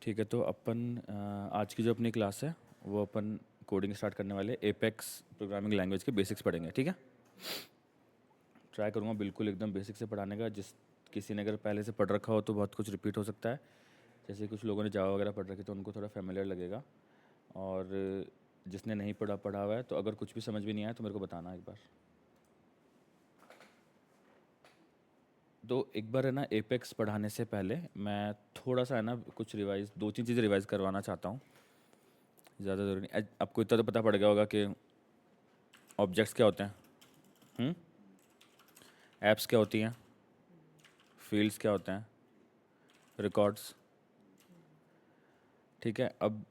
ठीक है, तो अपन आज की जो अपनी क्लास है वो अपन कोडिंग स्टार्ट करने वाले एपेक्स प्रोग्रामिंग लैंग्वेज के बेसिक्स पढ़ेंगे। ठीक है, ट्राई करूँगा बिल्कुल एकदम बेसिक से पढ़ाने का। जिस किसी ने अगर पहले से पढ़ रखा हो तो बहुत कुछ रिपीट हो सकता है। जैसे कुछ लोगों ने जावा वगैरह पढ़ रखी तो उनको थोड़ा फेमिलियर लगेगा, और जिसने नहीं पढ़ा हुआ है तो अगर कुछ भी समझ भी नहीं आया तो मेरे को बताना एक बार। तो एक बार है ना, एपेक्स पढ़ाने से पहले मैं थोड़ा सा है ना कुछ रिवाइज, दो तीन चीज़ें रिवाइज करवाना चाहता हूँ। ज़्यादा ज़रूरी नहीं। आपको इतना तो पता पड़ गया होगा कि ऑब्जेक्ट्स क्या होते हैं, एप्स क्या होती हैं, फील्ड्स क्या होते हैं, रिकॉर्ड्स। ठीक है, अब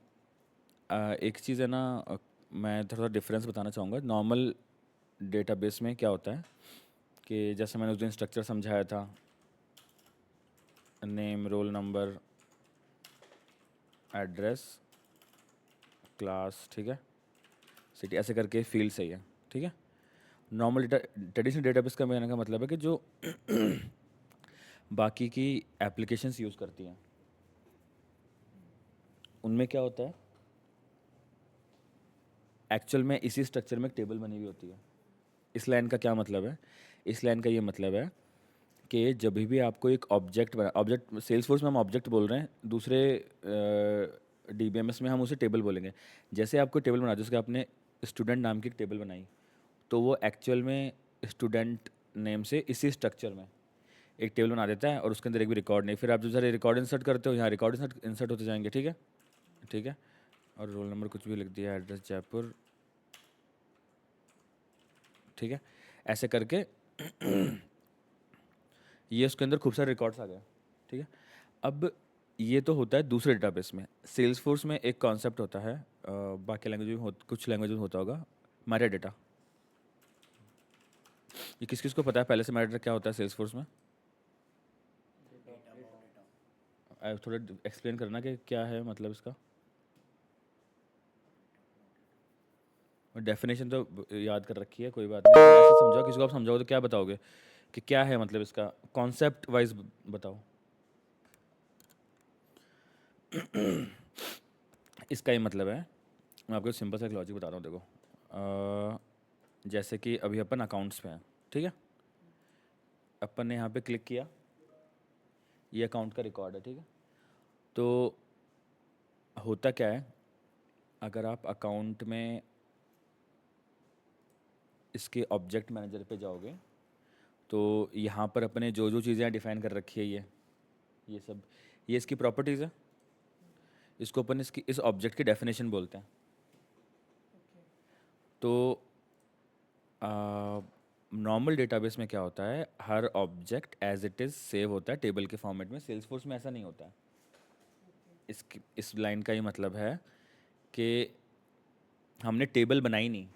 एक चीज़ है ना, मैं थोड़ा डिफरेंस बताना चाहूँगा। नॉर्मल डेटाबेस में क्या होता है कि जैसे मैंने उस दिन स्ट्रक्चर समझाया था, name, roll number, address, class, ठीक है, सिटी, ऐसे करके फील्ड सही है। ठीक है, नॉर्मल ट्रेडिशनल डेटाबेस का कहने का मतलब है कि जो बाकी की एप्लीकेशंस यूज़ करती हैं उनमें क्या होता है, एक्चुअल में इसी स्ट्रक्चर में एक टेबल बनी हुई होती है। इस लाइन का क्या मतलब है? इस लाइन का ये मतलब है कि जब भी आपको एक ऑब्जेक्ट बना, ऑब्जेक्ट सेल्स फोर्स में हम ऑब्जेक्ट बोल रहे हैं, दूसरे डीबीएमएस में हम उसे टेबल बोलेंगे। जैसे आपको टेबल बना, जैसे आपने स्टूडेंट नाम की एक टेबल बनाई, तो वो एक्चुअल में स्टूडेंट नेम से इसी स्ट्रक्चर में एक टेबल बना देता है, और उसके अंदर एक भी रिकॉर्ड नहीं। फिर आप जो सारे रिकॉर्ड इंसर्ट करते हो, यहाँ रिकॉर्ड इंसर्ट इंसर्ट होते जाएंगे। ठीक है, ठीक है, और रोल नंबर कुछ भी लिख दिया, एड्रेस जयपुर। ठीक है, ऐसे करके ये उसके अंदर खूब सारे रिकॉर्ड्स आ गए। ठीक है, अब ये तो होता है दूसरे डेटाबेस में। सेल्स फोर्स में एक कॉन्सेप्ट होता है, बाकी लैंग्वेज में कुछ लैंग्वेज में होता होगा, मेटा डेटा। ये किस किस को पता है पहले से मेटा डेटा क्या होता है सेल्स फोर्स में? थोड़ा एक्सप्लेन करना कि क्या है मतलब इसका। डेफिनेशन तो याद कर रखी है, कोई बात नहीं, लेकिन ऐसे समझाओ, किसी को आप समझाओ तो क्या बताओगे कि क्या है मतलब इसका, कॉन्सेप्ट वाइज बताओ। इसका ये मतलब है, मैं आपको सिंपल सा एक लॉजिक बता रहा हूँ, देखो। जैसे कि अभी अपन अकाउंट्स पे हैं। ठीक है, अपन ने यहाँ पे क्लिक किया, ये अकाउंट का रिकॉर्ड है। ठीक है, तो होता क्या है, अगर आप अकाउंट में इसके ऑब्जेक्ट मैनेजर पे जाओगे तो यहाँ पर अपने जो जो चीज़ें डिफाइन कर रखी है, ये सब, ये इसकी प्रॉपर्टीज़ है। इसको अपन इसकी इस ऑब्जेक्ट की डेफिनेशन बोलते हैं। तो नॉर्मल डेटाबेस में क्या होता है, हर object as it is save होता है टेबल के फॉर्मेट में। सेल्सफोर्स में ऐसा नहीं होता है। इस लाइन का ये मतलब है कि हमने टेबल बनाई नहीं,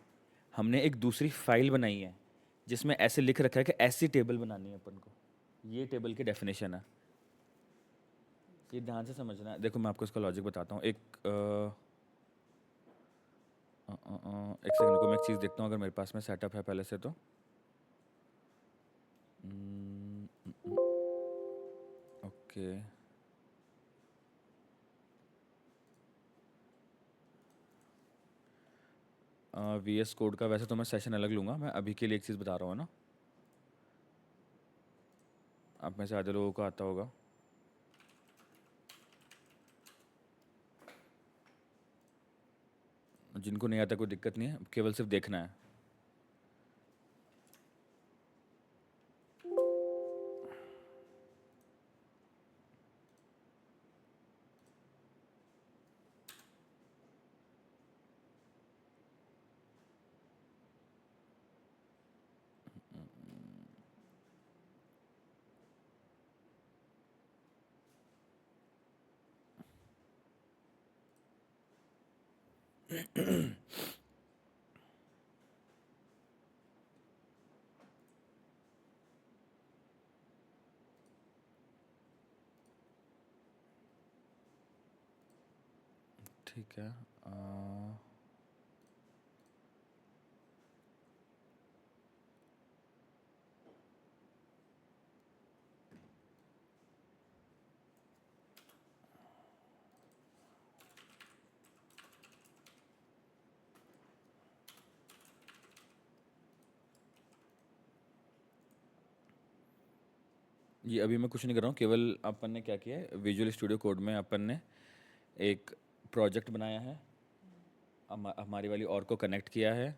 हमने एक दूसरी फाइल बनाई है जिसमें ऐसे लिख रखा है कि ऐसी टेबल बनानी है अपन को। ये टेबल की डेफिनेशन है। ये ध्यान से समझना है। देखो मैं आपको इसका लॉजिक बताता हूँ। एक सेकंड को मैं एक चीज़ देखता हूँ, अगर मेरे पास में सेटअप है पहले से तो। ओके, वी एस कोड का वैसे तो मैं सेशन अलग लूँगा, मैं अभी के लिए एक चीज़ बता रहा हूँ ना, आप में से आधे लोगों को आता होगा। जिनको नहीं आता कोई दिक्कत नहीं है, केवल सिर्फ देखना है। ठीक है, ये अभी मैं कुछ नहीं कर रहा हूँ, केवल अपन ने क्या किया है, विजुअल स्टूडियो कोड में अपन ने एक प्रोजेक्ट बनाया है, हमारी वाली और को कनेक्ट किया है,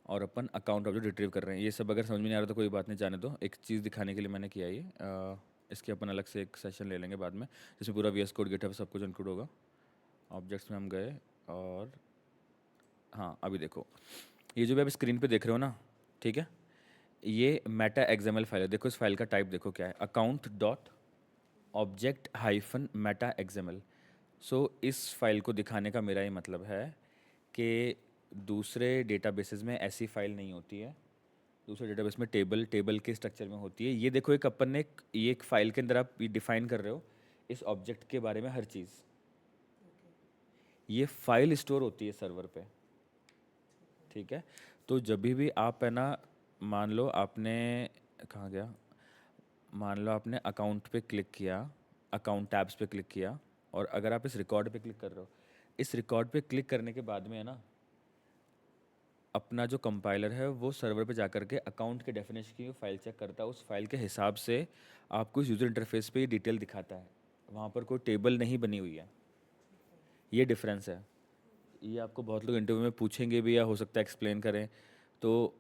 और अपन अकाउंट ऑब्जेक्ट रिट्रीव कर रहे हैं। ये सब अगर समझ में नहीं आ रहा तो कोई बात नहीं, जाने दो। एक चीज़ दिखाने के लिए मैंने किया ये, इसके अपन अलग से एक सेशन ले लेंगे बाद में, जिसमें पूरा वी एस कोड गिटहब सब कुछ इंक्लूड होगा। ऑब्जेक्ट्स में हम गए, और हाँ अभी देखो, ये जो भी आप स्क्रीन पे देख रहे हो ना, ठीक है, ये मेटा एक्सएमएल फाइल है। देखो इस फाइल का टाइप देखो क्या है, account dot object hyphen meta XML. So इस फाइल को दिखाने का मेरा ये मतलब है कि दूसरे डेटाबेसेस में ऐसी फाइल नहीं होती है। दूसरे डेटाबेस में टेबल टेबल के स्ट्रक्चर में होती है। ये देखो एक अपन ने ये एक फाइल के अंदर आप ये डिफाइन कर रहे हो इस ऑब्जेक्ट के बारे में हर चीज़। ये फाइल स्टोर होती है सर्वर पे, ठीक है। तो जब भी आप है ना, मान लो आपने, कहाँ गया, मान लो आपने अकाउंट पे क्लिक किया, अकाउंट टैब्स पे क्लिक किया, और अगर आप इस रिकॉर्ड पे क्लिक कर रहे हो, इस रिकॉर्ड पे क्लिक करने के बाद में है ना, अपना जो कंपाइलर है वो सर्वर पे जाकर के अकाउंट के डेफिनेशन की फाइल चेक करता है, उस फाइल के हिसाब से आपको इस यूज़र इंटरफेस पे ये डिटेल दिखाता है। वहाँ पर कोई टेबल नहीं बनी हुई है। ये डिफरेंस है। ये आपको बहुत लोग इंटरव्यू में पूछेंगे भी, या हो सकता है एक्सप्लेन करें। तो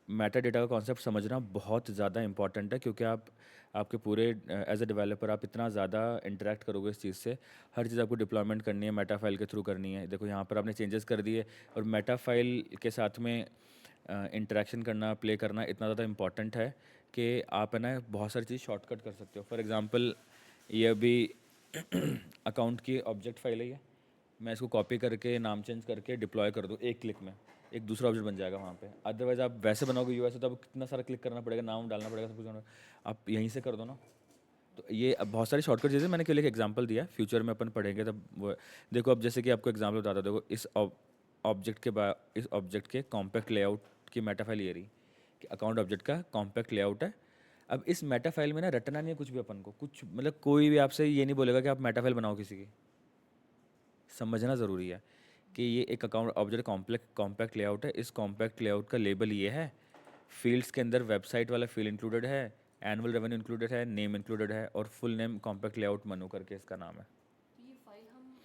मेटा डेटा का कॉन्सेप्ट समझना बहुत ज़्यादा इंपॉर्टेंट है, क्योंकि आप आपके पूरे एज अ डेवलपर आप इतना ज़्यादा इंटरेक्ट करोगे इस चीज़ से। हर चीज़ आपको डिप्लॉयमेंट करनी है, मेटा फाइल के थ्रू करनी है। देखो यहाँ पर आपने चेंजेस कर दिए, और मेटा फाइल के साथ में इंटरेक्शन करना, प्ले करना इतना ज़्यादा इंपॉर्टेंट है कि आप है ना बहुत सारी चीज़ शॉर्टकट कर सकते हो। फॉर एग्ज़ाम्पल ये अभी अकाउंट की ऑब्जेक्ट फाइल है ये, मैं इसको कॉपी करके नाम चेंज करके डिप्लॉय कर दूँ एक क्लिक में, एक दूसरा ऑब्जेक्ट बन जाएगा वहाँ पे। अदरवाइज़ आप वैसे बनाओगे यूआई से तो आपको कितना सारा क्लिक करना पड़ेगा, नाम डालना पड़ेगा, सब कुछ करना। आप यहीं से कर दो ना। तो ये अब बहुत सारी शॉर्टकट चीज़ें, मैंने केवल एक एग्जांपल दिया है, फ्यूचर में अपन पढ़ेंगे तब वो। देखो अब जैसे कि आपको एग्जांपल बताता हूँ, देखो इस इस ऑब्जेक्ट के कॉम्पैक्ट लेआउट की मेटा फाइल ये रही, कि अकाउंट ऑब्जेक्ट का कॉम्पैक्ट लेआउट है। अब इस मेटा फाइल में ना रटना नहीं है कुछ भी अपन को, कुछ मतलब कोई भी आपसे ये नहीं बोलेगा कि आप मेटा फाइल बनाओ किसी की। समझना ज़रूरी है कि ये एक अकाउंट ऑब्जेक्ट कॉम्पैक्ट लेआउट है। इस कॉम्पैक्ट लेआउट का लेबल ये है, फील्ड्स के अंदर वेबसाइट वाला फील्ड इंक्लूडेड है, एनुअल रेवेन्यू इंक्लूडेड है, नेम इंक्लूडेड है, और full name compact layout Manu करके इसका नाम है। तो ये फाइल हम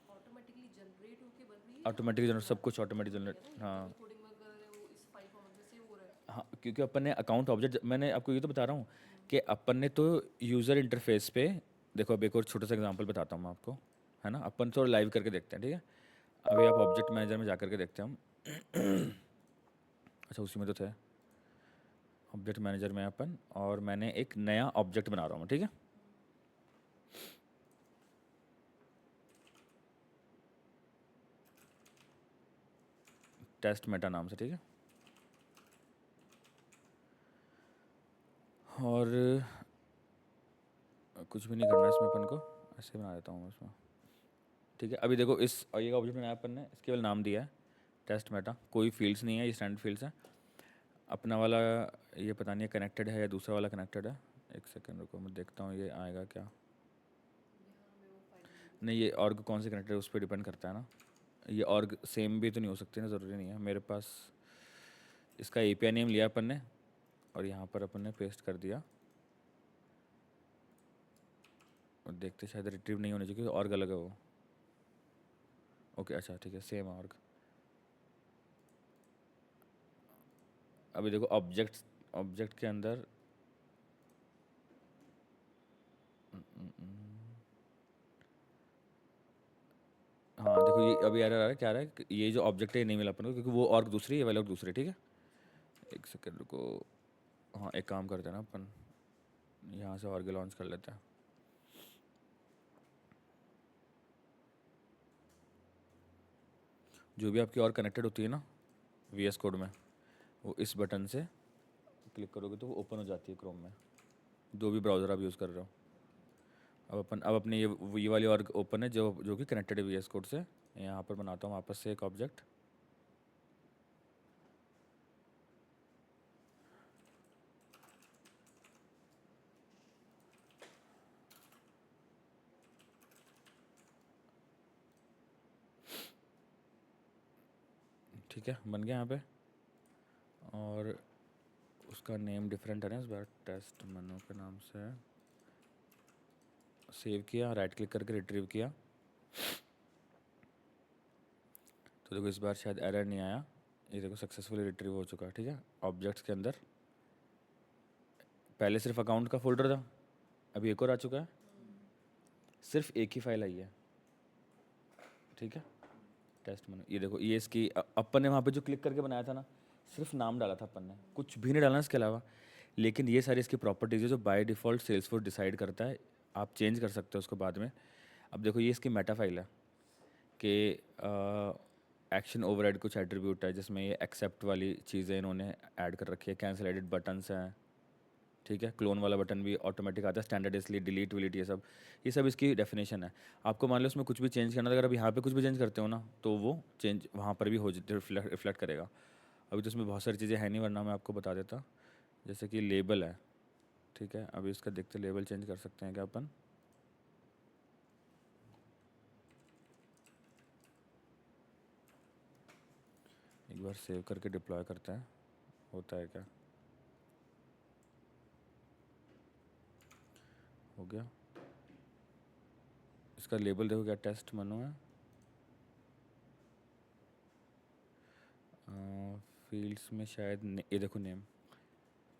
ऑटोमेटिकली जनरेट होके बन रही है या हम ऑटोमेटिक जनरेट, सब कुछ ऑटोमेटिक ऑटोमेटिक है जनरेट, ना, ये हाँ। जो भी कोडिंग में कर रहे हैं वो इस फाइल फॉर्मेट में सेव हो रहा है। हाँ क्योंकि अपन ने अकाउंट ऑब्जेक्ट, मैंने आपको ये तो बता रहा हूँ कि अपन ने तो यूज़र इंटरफेस पे, देखो अब एक और छोटा सा एग्जांपल बताता हूँ मैं आपको, है ना। अपन तो लाइव करके देखते हैं, ठीक है। अभी आप ऑब्जेक्ट मैनेजर में जा करके देखते हैं हम। अच्छा उसी में तो थे, ऑब्जेक्ट मैनेजर में अपन, और मैंने एक नया ऑब्जेक्ट बना रहा हूँ, ठीक है। टेस्ट मेटा नाम से, ठीक है। और कुछ भी नहीं करना है इसमें अपन को, ऐसे बना देता हूँ मैं इसमें, ठीक है। अभी देखो इस, और ये ऑब्जेक्ट बनाया अपन ने, इसके केवल नाम दिया है टेस्ट मेटा, कोई फील्ड्स नहीं है, ये स्टैंडर्ड फील्ड्स है। अपना वाला ये पता नहीं है कनेक्टेड है या दूसरा वाला कनेक्टेड है। एक सेकंड रुको, मैं देखता हूँ ये आएगा क्या। यहाँ हमें वो फाइल मिल गई। नहीं ये ऑर्ग कौन से कनेक्टेड है उस पर डिपेंड करता है ना। ये ऑर्ग सेम भी तो नहीं हो सकती ना, ज़रूरी नहीं है। मेरे पास इसका एपीआई नेम लिया अपन ने, और यहाँ पर अपन ने पेस्ट कर दिया, और देखते शायद रिट्रीव नहीं होने चाहिए, ऑर्ग अलग है वो। ओके अच्छा ठीक है, सेम ऑर्ग। अभी देखो ऑब्जेक्ट के अंदर, हाँ देखो ये अभी एरर आ रहा है, क्या आ रहा है कि ये जो ऑब्जेक्ट है ये नहीं मिला अपन को, क्योंकि वो ऑर्ग दूसरी है, ये वाला दूसरी, ठीक है। एक सेकंड रुको, हाँ एक काम करते हैं ना अपन, यहाँ से ऑर्ग लॉन्च कर लेते हैं। जो भी आपकी और कनेक्टेड होती है ना वी एस कोड में, वो इस बटन से क्लिक करोगे तो वो ओपन हो जाती है क्रोम में, जो भी ब्राउज़र आप यूज़ कर रहे हो। अब अपने ये वाली और ओपन है जो जो कि कनेक्टेड है वी एस कोड से। यहाँ पर बनाता हूँ वापस से एक ऑब्जेक्ट, ठीक है, बन गया यहाँ पे। और उसका नेम डिफरेंट है ना इस बार, टेस्ट मनु के नाम से है। सेव किया, राइट क्लिक करके रिट्रीव किया, तो देखो इस बार शायद एरर नहीं आया। ये देखो सक्सेसफुली रिट्रीव हो चुका है, ठीक है। ऑब्जेक्ट्स के अंदर पहले सिर्फ अकाउंट का फोल्डर था, अभी एक और आ चुका है, सिर्फ एक ही फाइल आई है, ठीक है। टेस्ट मेनू, ये देखो ये इसकी अपन ने वहाँ पे जो क्लिक करके बनाया था ना, सिर्फ नाम डाला था अपन ने, कुछ भी नहीं डालना इसके अलावा। लेकिन ये सारी इसकी प्रॉपर्टीज़ है जो बाय डिफ़ॉल्ट सेल्सफोर्स डिसाइड करता है, आप चेंज कर सकते हो उसको बाद में। अब देखो ये इसकी मेटा फाइल है कि एक्शन ओवरराइड कुछ एट्रीब्यूट है जिसमें ये एक्सेप्ट वाली चीज़ें इन्होंने ऐड कर रखी है, कैंसिल एडिट बटन्स हैं, ठीक है। क्लोन वाला बटन भी ऑटोमेटिक आता है, स्टैंडर्ड इसलिए डिलीट विलीट ये सब इसकी डेफिनेशन है। आपको मान लो उसमें कुछ भी चेंज करना था, अगर आप यहाँ पे कुछ भी चेंज करते हो ना तो वो चेंज वहाँ पर भी हो जाते, रिफ्लेक्ट करेगा। अभी तो इसमें बहुत सारी चीज़ें है नहीं, वरना मैं आपको बता देता। जैसे कि लेबल है, ठीक है। अभी इसका देखते, लेबल चेंज कर सकते हैं क्या अपन। एक बार सेव करके डिप्लॉय करते हैं, होता है क्या। हो गया, इसका लेबल देखो क्या टेस्ट मनु है। फील्ड्स में शायद ये देखो नेम,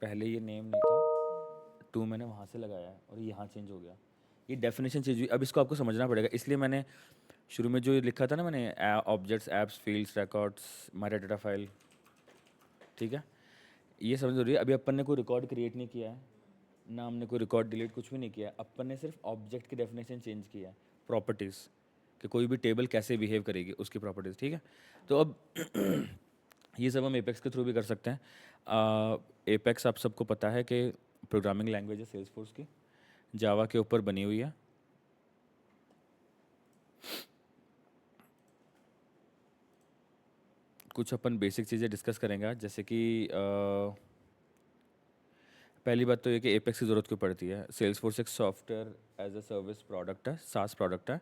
पहले ये नेम नहीं था, टू मैंने वहाँ से लगाया है और यहाँ चेंज हो गया, ये डेफिनेशन चेंज हुई। अब इसको आपको समझना पड़ेगा, इसलिए मैंने शुरू में जो लिखा था ना मैंने, objects apps fields records Meta data file, ठीक है। ये समझ रही है। अभी अपन ने कोई रिकॉर्ड क्रिएट नहीं किया है ना, हमने कोई रिकॉर्ड डिलीट कुछ भी नहीं किया है, अपन ने सिर्फ ऑब्जेक्ट की डेफिनेशन चेंज किया है, प्रॉपर्टीज़ कि कोई भी टेबल कैसे बिहेव करेगी उसकी प्रॉपर्टीज़, ठीक है। तो अब ये सब हम एपेक्स के थ्रू भी कर सकते हैं। एपेक्स आप सबको पता है कि प्रोग्रामिंग लैंग्वेज है सेल्सफोर्स की, जावा के ऊपर बनी हुई है। कुछ अपन बेसिक चीज़ें डिस्कस करेंगे आज, जैसे कि पहली बात तो ये कि एपेक्स की ज़रूरत क्यों पड़ती है। सेल्सफोर्स एक software as a service product है, सास प्रोडक्ट है,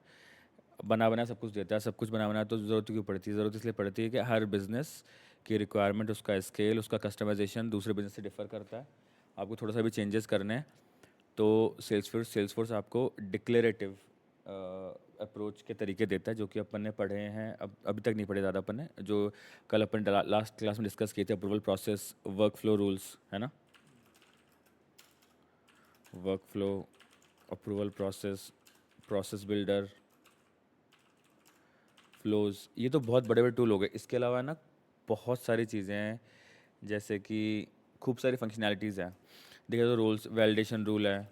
बना बना सब कुछ देता है, सब कुछ बना बना, तो ज़रूरत क्यों पड़ती है। ज़रूरत इसलिए पड़ती है कि हर बिज़नेस की रिक्वायरमेंट, उसका स्केल, उसका कस्टमाइजेशन दूसरे बिज़नेस से डिफर करता है। आपको थोड़ा सा भी चेंजेस करने हैं तो सेल्सफोर्स आपको डिक्लेरेटिव अप्रोच के तरीके देता है, जो कि अपन ने पढ़े हैं, अब अभी तक नहीं पढ़े ज़्यादा अपन ने, जो कल अपन लास्ट क्लास में डिस्कस किए थे, approval process, work flow rules, है ना। Work flow, approval process, process builder, flows, ये तो बहुत बड़े बड़े टूल हो गए। इसके अलावा ना बहुत सारी चीज़ें हैं, जैसे कि खूब सारी फंक्शनैलिटीज़ हैं। देखिए तो रोल्स, वैलिडेशन रूल है,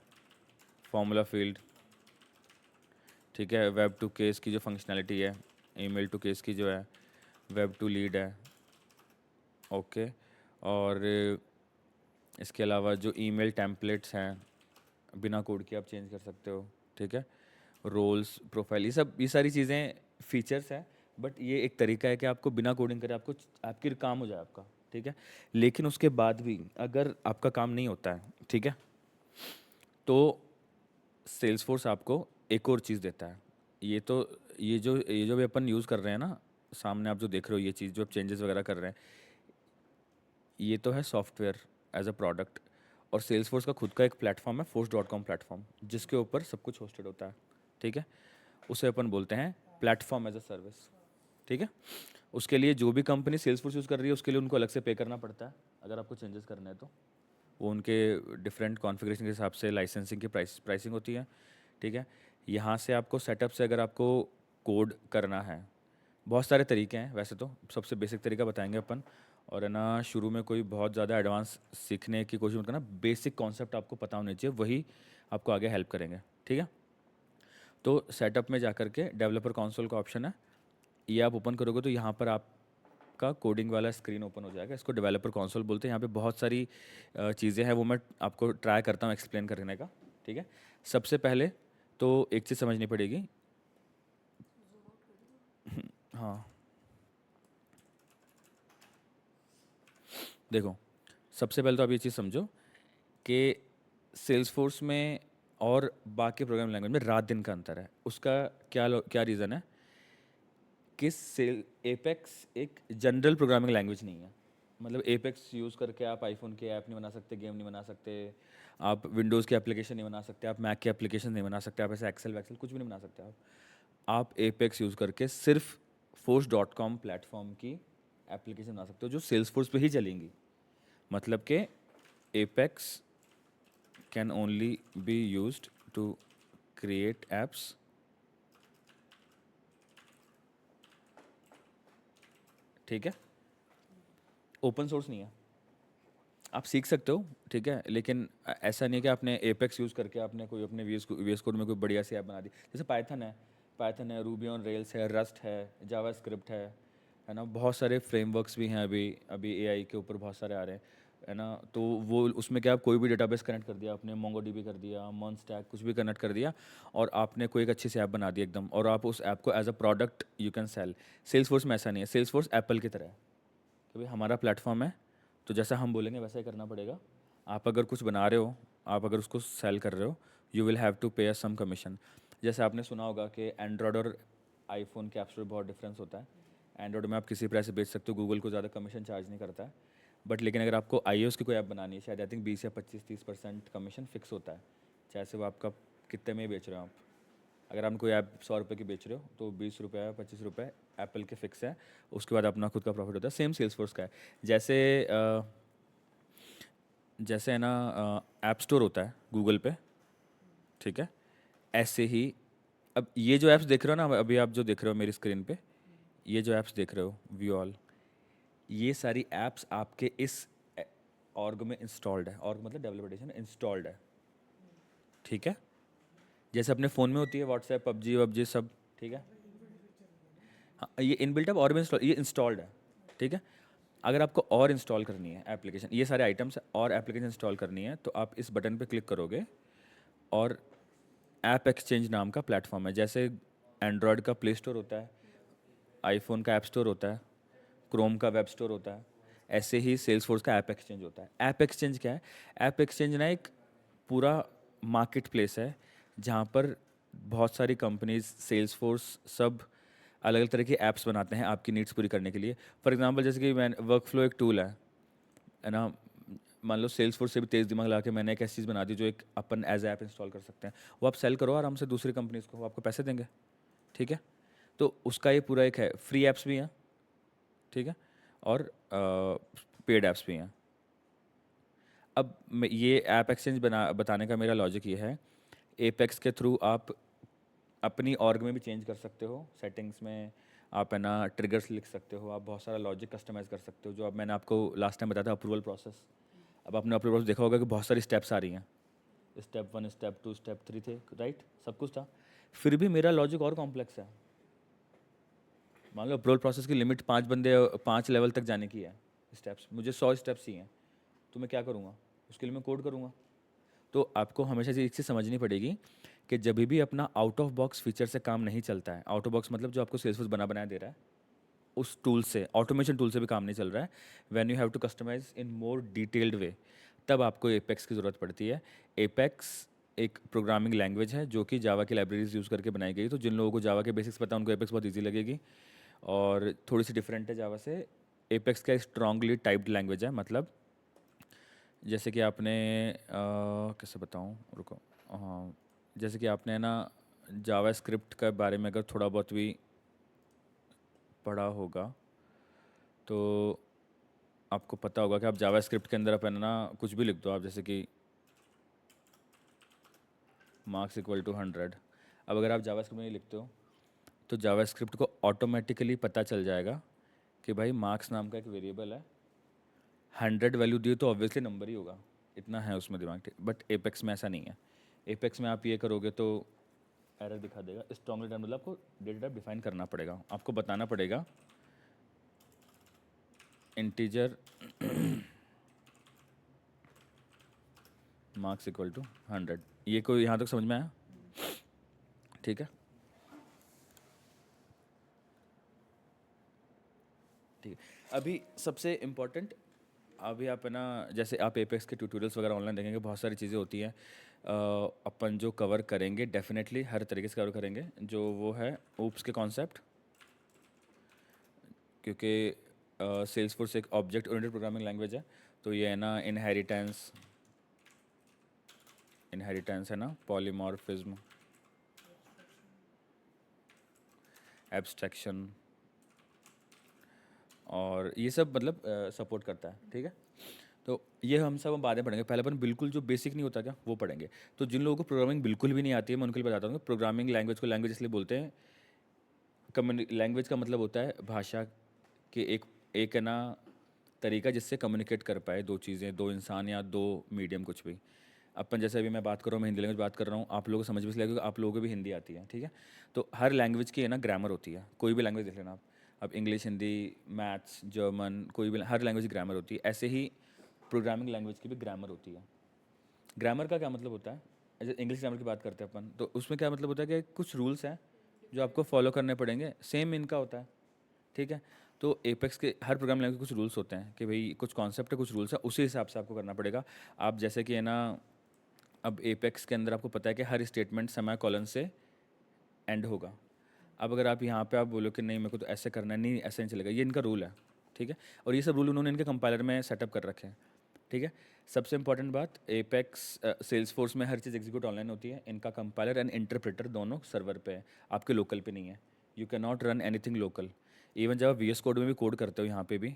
फॉर्मूला फील्ड, ठीक है। वेब टू केस की जो फंक्शनैलिटी है, ईमेल टू केस की जो है, वेब टू लीड है, ओके। और इसके अलावा जो ईमेल टेम्पलेट्स हैं, बिना कोड के आप चेंज कर सकते हो, ठीक है। रोल्स, प्रोफाइल, ये सारी चीज़ें फीचर्स हैं, बट ये एक तरीका है कि आपको बिना कोडिंग करे आपको आपकी काम हो जाए आपका, ठीक है। लेकिन उसके बाद भी अगर आपका काम नहीं होता है, ठीक है, तो सेल्सफोर्स आपको एक और चीज़ देता है। ये तो ये जो भी अपन यूज़ कर रहे हैं ना, सामने आप जो देख रहे हो, ये चीज़ जो आप चेंजेस वगैरह कर रहे हैं, ये तो है सॉफ्टवेयर एज अ प्रोडक्ट। और सेल्सफोर्स का खुद का एक प्लेटफॉर्म है, force.com प्लेटफॉर्म, जिसके ऊपर सब कुछ होस्टेड होता है, ठीक है। उसे अपन बोलते हैं प्लेटफॉर्म एज अ सर्विस, ठीक है। उसके लिए जो भी कंपनी सेल्सफोर्स यूज़ कर रही है उसके लिए उनको अलग से पे करना पड़ता है, अगर आपको चेंजेस करने हैं तो। वो उनके डिफरेंट कॉन्फ़िगरेशन के हिसाब से लाइसेंसिंग की प्राइसिंग होती है, ठीक है। यहाँ से आपको सेटअप से अगर आपको कोड करना है, बहुत सारे तरीके हैं वैसे तो, सबसे बेसिक तरीका बताएंगे अपन। और है ना, शुरू में कोई बहुत ज़्यादा एडवांस सीखने की कोशिश मत करना, बेसिक कॉन्सेप्ट आपको पता होने चाहिए, वही आपको आगे हेल्प करेंगे, ठीक है। तो सेटअप में जा कर के डेवलपर कंसोल का ऑप्शन है, ये आप ओपन करोगे तो यहाँ पर आपका कोडिंग वाला स्क्रीन ओपन हो जाएगा। इसको डेवलपर कंसोल बोलते हैं। यहाँ पे बहुत सारी चीज़ें हैं, वो मैं आपको ट्राई करता हूँ एक्सप्लेन करने का, ठीक है। सबसे पहले तो एक चीज़ समझनी पड़ेगी। हाँ, देखो सबसे पहले तो आप ये चीज़ समझो कि सेल्सफोर्स में और बाकी प्रोग्रामिंग लैंग्वेज में रात दिन का अंतर है। उसका क्या रीज़न है कि सेल एपेक्स एक जनरल प्रोग्रामिंग लैंग्वेज नहीं है, मतलब एपेक्स यूज़ करके आप आईफोन के ऐप नहीं बना सकते, गेम नहीं बना सकते, आप विंडोज़ की एप्लीकेशन नहीं बना सकते, आप मैक की एप्लीकेशन नहीं बना सकते, आप ऐसे एक्सेल वैक्सेल कुछ भी नहीं बना सकते आप एपेक्स यूज़ करके सिर्फ फोर्स डॉट कॉम प्लेटफॉर्म की एप्लीकेशन बना सकते हो जो सेल्स फोर्स पे ही चलेंगी। मतलब कि Apex can only be used to create apps ठीक है, ओपन सोर्स नहीं है, आप सीख सकते हो ठीक है, लेकिन ऐसा नहीं है कि आपने एपेक्स यूज़ करके आपने कोई अपने वी एस कोड में कोई बढ़िया सी ऐप बना दी। जैसे पाइथन है, रूबी ऑन रेल्स है, रस्ट है, जावा स्क्रिप्ट है ना, बहुत सारे फ्रेमवर्क्स भी हैं अभी अभी एआई के ऊपर बहुत सारे आ रहे हैं, है ना। तो वो उसमें क्या, आप कोई भी डेटाबेस कनेक्ट कर दिया आपने, मोंगोडीबी कर दिया, मॉन्स्टैक कुछ भी कनेक्ट कर दिया, और आपने कोई एक अच्छी सी ऐप बना दी एकदम, और आप उस ऐप को as a product you can sell. Salesforce में ऐसा नहीं है, सेल्स फोर्स एप्पल की तरह है कि भाई हमारा प्लेटफॉर्म है, तो जैसा हम बोलेंगे वैसा ही करना पड़ेगा। आप अगर कुछ बना रहे हो, आप अगर उसको सेल कर रहे हो, यू विल हैव टू पे अ सम कमीशन। जैसे आपने सुना होगा कि एंड्रॉयड और आईफोन के ऐप्स में बहुत डिफरेंस होता है। एंड्रॉयड में आप किसी प्राइस से बेच सकते हो, गूगल को ज़्यादा कमीशन चार्ज नहीं करता है, बट लेकिन अगर आपको iOS की कोई ऐप बनानी है, शायद आई थिंक 20 या 25-30% कमीशन फिक्स होता है, चाहे से वो आपका कितने में ही बेच रहे हो आप। अगर आप कोई ऐप 100 रुपये की बेच रहे हो तो 20 रुपये 25 रुपये एप्पल के फिक्स है, उसके बाद अपना खुद का प्रॉफिट होता है। सेम सेल्स फोर्स का है। जैसे जैसे है ना, ऐप स्टोर होता है गूगल पे ठीक है, ऐसे ही अब ये जो ऐप्स देख रहे हो ना, अभी आप जो देख रहे हो मेरी स्क्रीन पे, ये जो ऐप्स देख रहे हो व्यू ऑल, ये सारी ऐप्स आपके इस ऑर्ग में इंस्टॉल्ड है। ऑर्ग मतलब डेवलपमेंटेशन इंस्टॉल्ड है ठीक है, जैसे अपने फ़ोन में होती है व्हाट्सएप, पबजी वबजी सब ठीक है। हाँ, ये इनबिल्ट है और भी इंस्टॉल, ये इंस्टॉल्ड है ठीक है। अगर आपको और इंस्टॉल करनी है एप्लीकेशन, ये सारे आइटम्स और एप्लीकेशन इंस्टॉल करनी है, तो आप इस बटन पे क्लिक करोगे, और ऐप एक्सचेंज नाम का प्लेटफॉर्म है। जैसे एंड्रॉयड का प्ले स्टोर होता है, आईफोन का ऐप स्टोर होता है, क्रोम का वेब स्टोर होता है, ऐसे ही सेल्स फोर्स का ऐप एक्सचेंज होता है। ऐप एक्सचेंज क्या है? ऐप एक्सचेंज ना एक पूरा मार्केट प्लेस है जहाँ पर बहुत सारी कंपनीज, सेल्स फोर्स सब अलग अलग तरह की ऐप्स बनाते हैं आपकी नीड्स पूरी करने के लिए। फॉर एग्जांपल जैसे कि मैं वर्क फ्लो एक टूल है ना, मान लो सेल्स फोर्स से भी तेज़ दिमाग लगा के मैंने एक ऐसी चीज़ बना दी जो एक अपन एज ऐप इंस्टॉल कर सकते हैं, वो आप सेल करो आराम से दूसरी कंपनीज को, वो आपको पैसे देंगे ठीक है। तो उसका ये पूरा एक है, फ्री ऐप्स भी हैं ठीक है, और पेड ऐप्स भी हैं। अब ये ऐप एक्सचेंज बताने का मेरा लॉजिक ये है, एपेक्स के थ्रू आप अपनी ऑर्ग में भी चेंज कर सकते हो, सेटिंग्स में आप है ना ट्रिगर्स लिख सकते हो, आप बहुत सारा लॉजिक कस्टमाइज़ कर सकते हो, जो अब मैंने आपको लास्ट टाइम बताया था अप्रूवल प्रोसेस। अब आपने अप्रूवल प्रोसेस देखा होगा कि बहुत सारी स्टेप्स आ रही हैं, स्टेप 1 स्टेप 2 स्टेप 3 थे राइट, सब कुछ था। फिर भी मेरा लॉजिक और कॉम्प्लेक्स है। मान लो अप्रूवल प्रोसेस की लिमिट 5 लेवल तक जाने की है, स्टेप्स मुझे 100 स्टेप्स ही हैं, तो मैं क्या करूँगा, उसके लिए मैं कोड करूँगा। तो आपको हमेशा से एक चीज़ समझनी पड़ेगी कि जब भी अपना आउट ऑफ बॉक्स फीचर से काम नहीं चलता है, आउट ऑफ बॉक्स मतलब जो आपको सेल्सफोर्स बना बनाया दे रहा है, उस टूल से, ऑटोमेशन टूल से भी काम नहीं चल रहा है, when you have to customize in more detailed way, तब आपको एपेक्स की ज़रूरत पड़ती है। एपेक्स एक प्रोग्रामिंग लैंग्वेज है जो कि जावा की लाइब्रेरीज यूज़ करके बनाई गई, तो जिन लोगों को जावा के बेसिक्स पता है उनको एपेक्स बहुत ईजी लगेगी, और थोड़ी सी डिफरेंट है जावा से। एपेक्स का स्ट्रांगली टाइप्ड लैंग्वेज है, मतलब जैसे कि आपने कैसे बताऊँ, रुको, हाँ, जैसे कि आपने ना जावा स्क्रिप्ट के बारे में अगर थोड़ा बहुत भी पढ़ा होगा, तो आपको पता होगा कि आप जावा स्क्रिप्ट के अंदर अपन ना कुछ भी लिख दो आप, जैसे कि मार्क्स इक्वल टू 100। अब अगर आप जावा स्क्रिप्ट में ये लिखते हो, तो जावा स्क्रिप्ट को ऑटोमेटिकली पता चल जाएगा कि भाई मार्क्स नाम का एक वेरिएबल है, 100 वैल्यू दी तो ऑब्वियसली नंबर ही होगा, इतना है उसमें दिमाग। बट एपेक्स में ऐसा नहीं है। एपेक्स में आप ये करोगे तो एरर दिखा देगा। स्ट्रॉन्गली टर्म मतलब आपको डेटा टाइप डिफाइन करना पड़ेगा, आपको बताना पड़ेगा इंटीजर मार्क्स इक्वल टू 100। ये कोई यहाँ तक समझ में आया ठीक है? ठीक है, अभी सबसे इम्पोर्टेंट, अभी आप है ना, जैसे आप एपेक्स के ट्यूटोरियल्स वगैरह ऑनलाइन देखेंगे, बहुत सारी चीज़ें होती हैं। अपन जो कवर करेंगे डेफिनेटली हर तरीके से कवर करेंगे, जो वो है ऊप्स के कॉन्सेप्ट, क्योंकि सेल्सफोर्स एक ऑब्जेक्ट ओरिएंटेड प्रोग्रामिंग लैंग्वेज है, तो ये है ना इनहेरिटेंस है ना, पॉलीमॉर्फिज्म, एब्स्ट्रैक्शन, और ये सब मतलब सपोर्ट करता है, ठीक है। तो ये हम सब बाद में पढ़ेंगे, पहले अपन बिल्कुल जो बेसिक नहीं होता क्या वो पढ़ेंगे। तो जिन लोगों को प्रोग्रामिंग बिल्कुल भी नहीं आती है मैं उनके लिए बताता हूँ कि प्रोग्रामिंग लैंग्वेज को लैंग्वेज इसलिए बोलते हैं, लैंग्वेज का मतलब होता है भाषा के एक है ना तरीका जिससे कम्युनिकेट कर पाए दो चीज़ें, दो इंसान या दो मीडियम कुछ भी। अपन जैसे अभी मैं बात कर रहा हूँ, मैं हिंदी लैंग्वेज बात कर रहा हूँ, आप लोगों को समझ में इसलिए क्योंकि आप लोगों को भी हिंदी आती है, ठीक है। तो हर लैंग्वेज की है ना ग्रामर होती है, कोई भी लैंग्वेज देख लेना आप, अब इंग्लिश, हिंदी, मैथ्स, जर्मन, कोई भी हर लैंग्वेज की ग्रामर होती है। ऐसे ही प्रोग्रामिंग लैंग्वेज की भी ग्रामर होती है। ग्रामर का क्या मतलब होता है, जैसे इंग्लिश ग्रामर की बात करते हैं अपन, तो उसमें क्या मतलब होता है कि कुछ रूल्स हैं जो आपको फॉलो करने पड़ेंगे, सेम इनका होता है, ठीक है। तो एपेक्स के हर प्रोग्राम लैंग्वेज के कुछ रूल्स होते हैं कि भाई कुछ कॉन्सेप्ट है, कुछ रूल्स है, उसी हिसाब से आपको करना पड़ेगा। आप जैसे कि है ना, अब एपेक्स के अंदर आपको पता है कि हर स्टेटमेंट समय कॉलन से एंड होगा। अब अगर आप यहाँ पे आप बोलो कि नहीं मेरे को तो ऐसे करना है, नहीं ऐसे नहीं चलेगा, ये इनका रूल है, ठीक है। और ये सब रूल उन्होंने इनके कंपाइलर में सेटअप कर रखे हैं, ठीक है। सबसे इंपॉर्टेंट बात, एपेक्स सेल्सफोर्स में हर चीज़ एग्जीक्यूट ऑनलाइन होती है, इनका कंपाइलर एंड इंटरप्रेटर दोनों सर्वर पे है, आपके लोकल पे नहीं है। You can not run anything local. Even जब आप वी एस कोड में भी कोड करते हो यहाँ पे भी,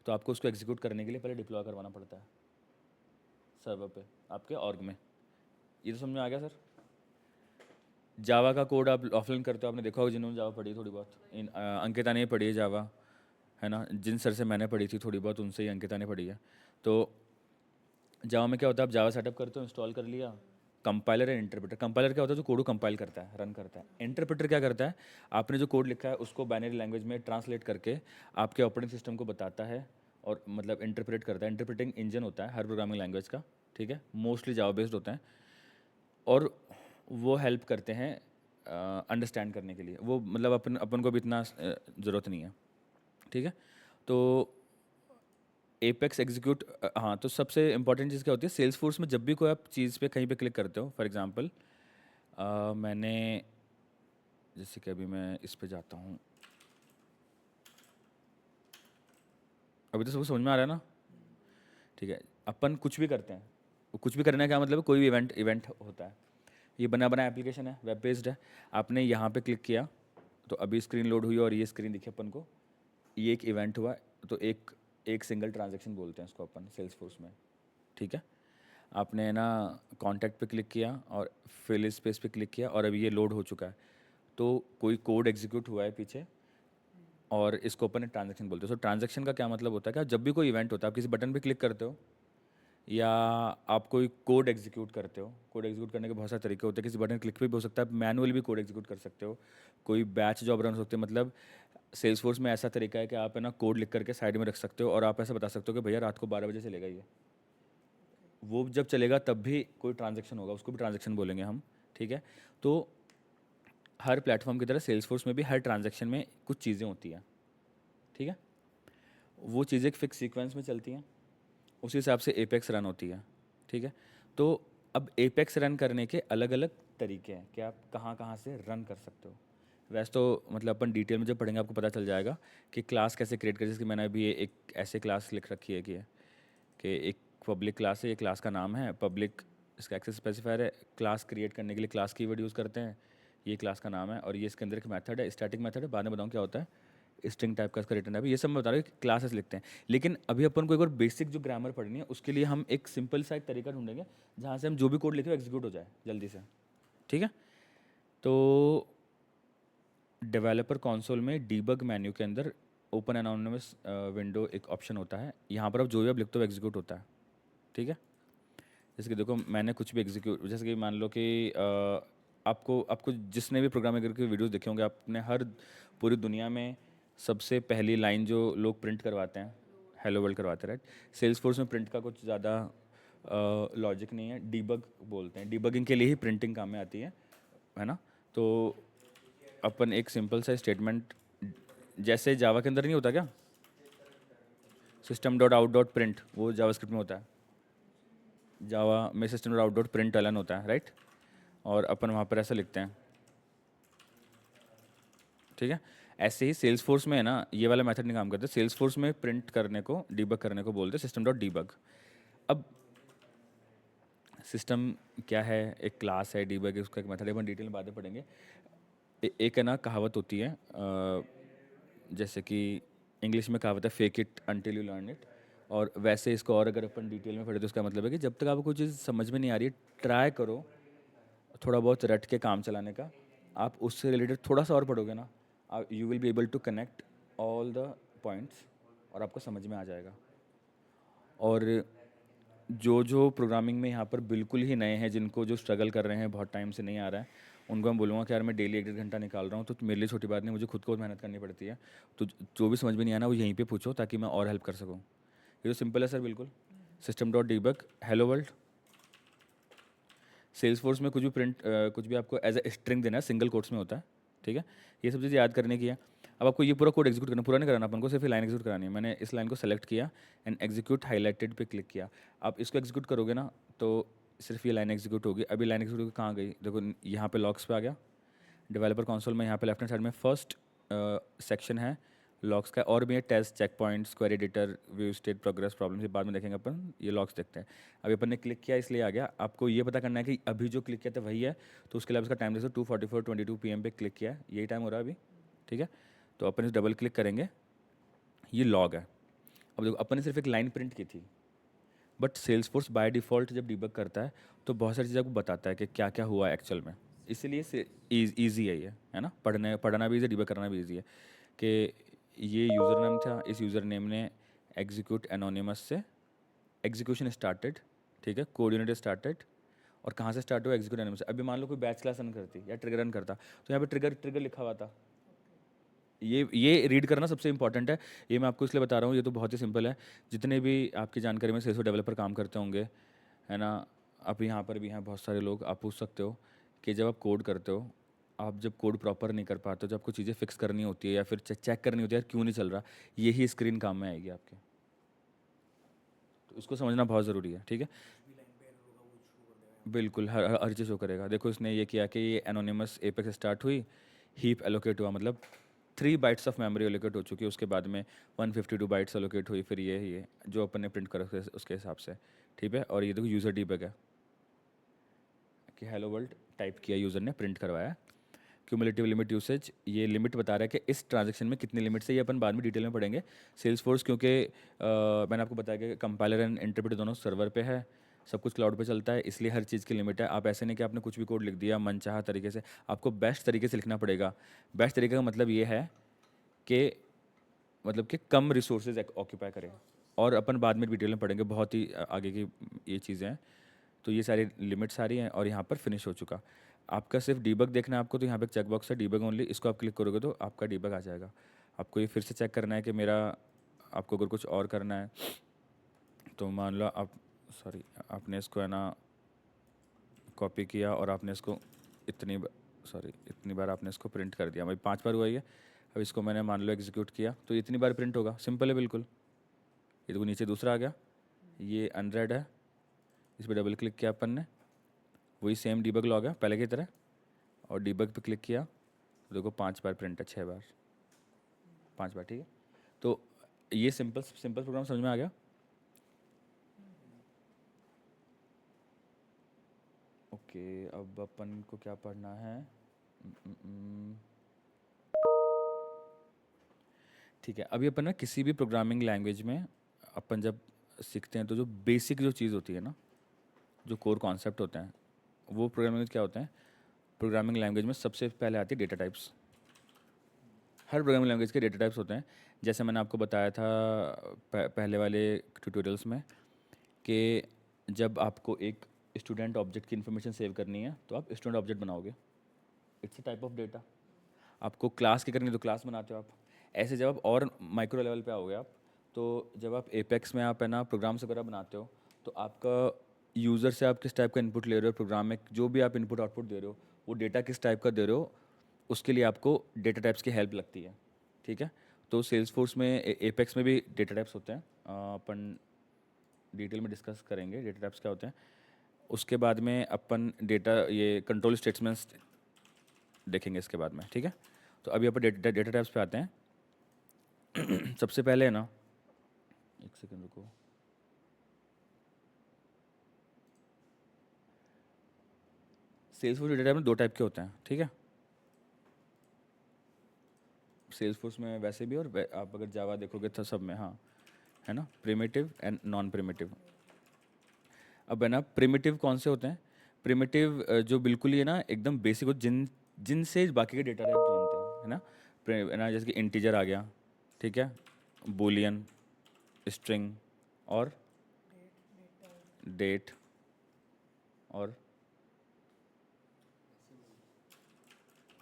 तो आपको उसको एग्जीक्यूट करने के लिए पहले डिप्लॉय करवाना पड़ता है सर्वर पे आपके ऑर्ग में। ये तो समझ में आ गया सर। जावा का कोड आप ऑफलाइन करते हो, आपने देखा होगा जिन्होंने जावा पढ़ी है थोड़ी बहुत, अंकिता ने पढ़ी है जावा, है ना, जिन सर से मैंने पढ़ी थी थोड़ी बहुत उनसे ही अंकिता ने पढ़ी है। तो जावा में क्या होता है, आप जावा सेटअप करते हो, इंस्टॉल कर लिया, कंपाइलर एंड इंटरप्रेटर। कंपाइलर क्या होता है, जो कोड को कंपाइल करता है, रन करता है। इंटरप्रेटर क्या करता है, आपने जो कोड लिखा है उसको बाइनरी लैंग्वेज में ट्रांसलेट करके आपके ऑपरेटिंग सिस्टम को बताता है और मतलब इंटरप्रेट करता है। इंटरप्रेटिंग इंजन होता है हर प्रोग्रामिंग लैंग्वेज का, ठीक है, मोस्टली जावा बेस्ड होते हैं, और वो हेल्प करते हैं अंडरस्टैंड करने के लिए। वो मतलब अपन अपन को भी इतना ज़रूरत नहीं है, ठीक है। तो एपेक्स एग्जीक्यूट, हाँ, तो सबसे इंपॉर्टेंट चीज़ क्या होती है सेल्स फोर्स में, जब भी कोई आप चीज़ पे कहीं पे क्लिक करते हो, फॉर एग्जांपल मैंने जैसे कि अभी मैं इस पे जाता हूँ, अभी तो सबको समझ में आ रहा है ना, ठीक है। अपन कुछ भी करते हैं, वो कुछ भी करने का क्या मतलब है, कोई भी इवेंट इवेंट होता है। ये बना बना एप्लीकेशन है, वेब बेस्ड है, आपने यहाँ पे क्लिक किया तो अभी स्क्रीन लोड हुई और ये स्क्रीन दिखी अपन को, ये एक इवेंट हुआ। तो एक एक सिंगल ट्रांजैक्शन बोलते हैं इसको अपन सेल्स फोर्स में, ठीक है। आपने ना कॉन्टैक्ट पे क्लिक किया और फिल स्पेस पे क्लिक किया और अभी ये लोड हो चुका है, तो कोई कोड एग्जीक्यूट हुआ है पीछे, और इसको अपन ट्रांजैक्शन बोलते हैं। सो ट्रांजैक्शन का क्या मतलब होता है, क्या जब भी कोई इवेंट होता है, आप किसी बटन पे क्लिक करते हो या आप कोई कोड एग्जीक्यूट करते हो, कोड एग्जीक्यूट करने के बहुत सारे तरीके होते हैं, किसी बटन क्लिक पे भी हो सकता है, मैनुअली भी कोड एग्जीक्यूट कर सकते हो, कोई बैच जॉब रन हो सकते हैं। मतलब सेल्स फोर्स में ऐसा तरीका है कि आप है ना कोड लिख करके साइड में रख सकते हो और आप ऐसा बता सकते हो कि भैया रात को 12 बजे चलेगा ये, वो जब चलेगा तब भी कोई ट्रांजैक्शन होगा, उसको भी ट्रांजैक्शन बोलेंगे हम, ठीक है। तो हर प्लेटफॉर्म की तरह सेल्स फोर्स में भी हर ट्रांजैक्शन में कुछ चीज़ें होती हैं, ठीक है। वो चीज़ें एक फिक्स सीक्वेंस में चलती हैं, उसी हिसाब से एपेक्स रन होती है, ठीक है। तो अब एपेक्स रन करने के अलग अलग तरीके हैं कि आप कहाँ कहाँ से रन कर सकते हो। वैसे तो मतलब अपन डिटेल में जब पढ़ेंगे आपको पता चल जाएगा कि क्लास कैसे क्रिएट करें। जैसे कि मैंने अभी एक ऐसे क्लास लिख रखी है कि एक पब्लिक क्लास है, ये क्लास का नाम है पब्लिक, इसका एक्सेस स्पेसिफायर है, क्लास क्रिएट करने के लिए क्लास कीवर्ड यूज़ करते हैं, ये क्लास का नाम है, और ये इसके अंदर एक मेथड है, स्टैटिक मेथड है, बाद में बताऊँ क्या होता है, स्ट्रिंग टाइप का इसका रिटर्न टाइप है, ये सब मैं बता रहा हूँ कि क्लासेस लिखते हैं। लेकिन अभी अपन को एक और बेसिक जो ग्रामर पढ़नी है उसके लिए हम एक सिंपल सा एक तरीका ढूंढेंगे जहाँ से हम जो भी कोड लिखे एग्जीक्यूट हो जाए जल्दी से, ठीक है। तो डेवलपर कंसोल में डीबग मेन्यू के अंदर ओपन एनोनिमस विंडो एक ऑप्शन होता है, यहाँ पर आप जो भी आप लिखते हो एग्जीक्यूट होता है, ठीक है। जैसे कि देखो मैंने कुछ भी एग्जीक्यूट, जैसे कि मान लो कि आपको आपको जिसने भी प्रोग्रामिंग करके वीडियोस देखे होंगे, आपने हर पूरी दुनिया में सबसे पहली लाइन जो लोग प्रिंट करवाते हैं, हेलो वर्ल्ड करवाते हैं, राइट। सेल्स फोर्स में प्रिंट का कुछ ज़्यादा लॉजिक नहीं है, डीबग बोलते हैं, डीबगिंग के लिए ही प्रिंटिंग काम में आती है ना। तो अपन एक सिंपल सा स्टेटमेंट, जैसे जावा के अंदर नहीं होता क्या, system dot out dot print, वो जावास्क्रिप्ट में होता है, जावा में system dot out dot println होता है, राइट। और अपन वहाँ पर ऐसा लिखते हैं ठीक है। ऐसे ही सेल्स फोर्स में है ना, ये वाला मेथड नहीं काम करता। सेल्स फोर्स में प्रिंट करने को, डीबग करने को बोलते हैं सिस्टम डॉट डीबग। अब सिस्टम क्या है, एक क्लास है, डीबग उसका एक मेथड है, अपन डिटेल में बातें पढ़ेंगे। एक है ना कहावत होती है, जैसे कि इंग्लिश में कहावत है fake it until you learn it, और वैसे इसको और अगर अपन डिटेल में पढ़े तो उसका मतलब है कि जब तक आपको कोई चीज़ समझ में नहीं आ रही है, ट्राई करो थोड़ा बहुत रट के काम चलाने का। आप उससे रिलेटेड थोड़ा सा और पढ़ोगे ना, you will be able to connect all the points, और आपको समझ में आ जाएगा। और जो जो प्रोग्रामिंग में यहाँ पर बिल्कुल ही नए हैं, जिनको जो स्ट्रगल कर रहे हैं, बहुत टाइम से नहीं आ रहा है, उनको मैं बोलूँगा कि यार मैं डेली 1-1.5 घंटा निकाल रहा हूँ, तो मेरे लिए छोटी बात नहीं, मुझे खुद को मेहनत करनी पड़ती है। तो जो भी समझ में नहीं आना वो यहीं पे पूछो, ताकि मैं और हेल्प कर सकूँ। ये तो सिंपल है सर, बिल्कुल। System dot debug hello world. Salesforce में कुछ भी प्रिंट, कुछ भी आपको एज ए स्ट्रिंग देना है, सिंगल कोट्स में होता है, ठीक है। ये सब चीज़ें याद करने की है। अब आपको ये पूरा कोड एग्जीक्यूट करना, पूरा नहीं कराना अपन को, सिर्फ ये लाइन एग्जीक्यूट करानी है। मैंने इस लाइन को सेलेक्ट किया एंड एग्जीक्यूट हाईलाइटेड पे क्लिक किया। आप इसको एग्जीक्यूट करोगे ना तो सिर्फ ये लाइन एग्जीक्यूट होगी। अभी लाइन एग्जीक्यूट होकर कहाँ गई, देखो यहाँ पे लॉग्स पे आ गया। डेवलपर कंसोल में यहाँ पे लेफ्ट हैंड साइड में फर्स्ट सेक्शन है लॉग्स का, और भी है test, check points, query editor, view state, progress, problem, ये बाद में देखेंगे अपन। ये लॉग्स देखते हैं। अभी अपन ने क्लिक किया इसलिए आ गया। आपको ये पता करना है कि अभी जो क्लिक किया था वही है, तो उसके लिए आप इसका टाइम देखो 2:44 PM पे क्लिक किया है, यही टाइम हो रहा है अभी, ठीक है। तो अपन इस डबल क्लिक करेंगे, ये लॉग है। अब देखो अपन ने सिर्फ एक लाइन प्रिंट की थी, but Salesforce by default जब डिबग करता है तो बहुत सारी चीज़ें आपको बताता है कि क्या क्या हुआ एक्चुअल में। इसीलिए से ईजी है ये, है ना, पढ़ना भी ईजी, डिबग करना भी ईजी है। कि ये यूज़र नेम था, इस यूज़र नेम ने एग्जीक्यूट एनोनिमस से एग्जीक्यूशन स्टार्टेड, ठीक है, कोड यूनिट स्टार्टेड, और कहाँ से स्टार्ट हुआ, एग्जीक्यूट एनोनिमस से। अभी मान लो कोई बैच क्लास रन करती या ट्रिगर रन करता, तो यहाँ पे ट्रिगर ट्रिगर लिखा हुआ था। ये रीड करना सबसे इंपॉर्टेंट है। ये मैं आपको इसलिए बता रहा हूँ, ये तो बहुत ही सिंपल है। जितने भी आपकी जानकारी में सेल्स डेवलपर काम करते होंगे, है ना, आप यहाँ पर भी हैं बहुत सारे लोग, आप पूछ सकते हो कि जब आप कोड करते हो, आप जब कोड प्रॉपर नहीं कर पाते हो, जब आपको चीज़ें फिक्स करनी होती है या फिर चेक करनी होती है यार क्यों नहीं चल रहा, यही स्क्रीन काम में आएगी आपके। तो इसको समझना बहुत ज़रूरी है, ठीक है। बिल्कुल, हर चीज़ शो करेगा। देखो इसने ये किया कि ये एनोनिमस एपेक्स स्टार्ट हुई, हीप एलोकेट हुआ, मतलब 3 बाइट्स ऑफ मेमोरी एलोकेट हो चुकी है, उसके बाद में 152 बाइट्स एलोकेट हुई, फिर ये जो अपन ने प्रिंट करा उसके हिसाब से, ठीक है। और ये देखो यूज़र डीबग है कि हेलो वर्ल्ड टाइप किया यूज़र ने, प्रिंट करवाया। क्यूमुलेटिव लिमिट यूसेज, ये लिमिट बता रहा है कि इस ट्रांजैक्शन में कितनी लिमिट से, ये अपन बाद में डिटेल में पढ़ेंगे। सेल्स फोर्स क्योंकि मैंने आपको बताया कि कंपाइलर एंड इंटरप्रेटर दोनों सर्वर पे है, सब कुछ क्लाउड पे चलता है, इसलिए हर चीज़ की लिमिट है। आप ऐसे नहीं कि आपने कुछ भी कोड लिख दिया मनचाहा तरीके से, आपको बेस्ट तरीके से लिखना पड़ेगा। बेस्ट तरीके का मतलब ये है कि कम रिसोर्सेज ऑक्यूपाई करें, और अपन बाद में डिटेल में पढ़ेंगे, बहुत ही आगे की ये चीज़ें हैं। तो ये सारी लिमिट सारी हैं, और यहाँ पर फिनिश हो चुका। आपका सिर्फ डीबग देखना है आपको, तो यहाँ पे एक चेक बॉक्स है डीबग ओनली, इसको आप क्लिक करोगे तो आपका डीबग आ जाएगा। आपको ये फिर से चेक करना है कि मेरा, आपको अगर कुछ और करना है तो मान लो आप, सॉरी, आपने इसको है ना कॉपी किया और आपने इसको इतनी बार आपने इसको प्रिंट कर दिया, भाई 5 बार हुआ ये। अब इसको मैंने मान लो एग्जीक्यूट किया तो इतनी बार प्रिंट होगा, सिंपल है बिल्कुल। ये देखो नीचे दूसरा आ गया, ये अनरेड है, इस पर डबल क्लिक किया अपन ने, वही सेम डीबग लॉग है पहले की तरह, और डीबग पे क्लिक किया तो देखो 5 बार प्रिंट है, 6 बार, 5 बार, ठीक है। तो ये सिंपल सिंपल प्रोग्राम समझ में आ गया। ओके, अब अपन को क्या पढ़ना है, ठीक है। अभी अपन ना किसी भी प्रोग्रामिंग लैंग्वेज में अपन जब सीखते हैं तो जो बेसिक जो चीज़ होती है ना, जो कोर कॉन्सेप्ट होते हैं, वो प्रोग्रामिंग में क्या होते हैं। प्रोग्रामिंग लैंग्वेज में सबसे पहले आती है डेटा टाइप्स। हर प्रोग्रामिंग लैंग्वेज के डेटा टाइप्स होते हैं। जैसे मैंने आपको बताया था पहले वाले ट्यूटोरियल्स में कि जब आपको एक स्टूडेंट ऑब्जेक्ट की इन्फॉर्मेशन सेव करनी है तो आप स्टूडेंट ऑब्जेक्ट बनाओगे, it's a type of data. आपको क्लास की करनी है तो क्लास बनाते हो आप। ऐसे जब आप और माइक्रो लेवल पे आओगे आप, तो जब आप एपेक्स में आप है ना प्रोग्राम्स वगैरह बनाते हो, तो आपका यूज़र से आप किस टाइप का इनपुट ले रहे हो, प्रोग्राम में जो भी आप इनपुट आउटपुट दे रहे हो, वो डेटा किस टाइप का दे रहे हो, उसके लिए आपको डेटा टाइप्स की हेल्प लगती है, ठीक है। तो सेल्स फोर्स में एपेक्स में भी डेटा टाइप्स होते हैं, अपन डिटेल में डिस्कस करेंगे डेटा टाइप्स क्या होते हैं। उसके बाद में अपन डेटा ये कंट्रोल स्टेटमेंट्स देखेंगे इसके बाद में, ठीक है। तो अभी अपन डेटा टाइप्स पे आते हैं। सबसे पहले है ना, एक सेकंड रुको। सेल्सफोर्स डेटा टाइप में दो टाइप के होते हैं, ठीक है। सेल्सफोर्स में वैसे भी, और आप अगर जावा देखोगे तो सब में, हाँ, है ना, प्रिमिटिव एंड नॉन प्रिमिटिव। अब है ना, प्रिमिटिव कौन से होते हैं? प्रिमिटिव जो बिल्कुल ही है ना एकदम बेसिक हो, जिनसे बाकी के डेटा टाइप बनते हैं, है ना। है ना, जैसे कि इंटीजर आ गया, ठीक है, बूलियन, स्ट्रिंग, और डेट, और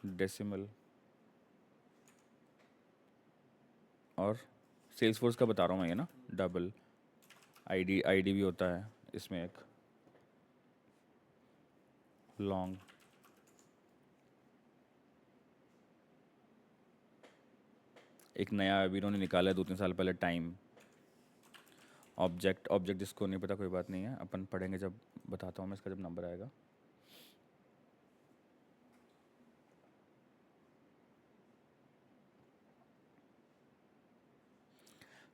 डेसिमल, और सेल्सफोर्स का बता रहा हूँ मैं, ये ना, डबल आईडी, आईडी भी होता है इसमें एक, लॉन्ग, एक नया अभी इन्होंने निकाला है 2-3 साल पहले, टाइम, ऑब्जेक्ट, ऑब्जेक्ट जिसको नहीं पता कोई बात नहीं है, अपन पढ़ेंगे जब, बताता हूँ मैं इसका जब नंबर आएगा।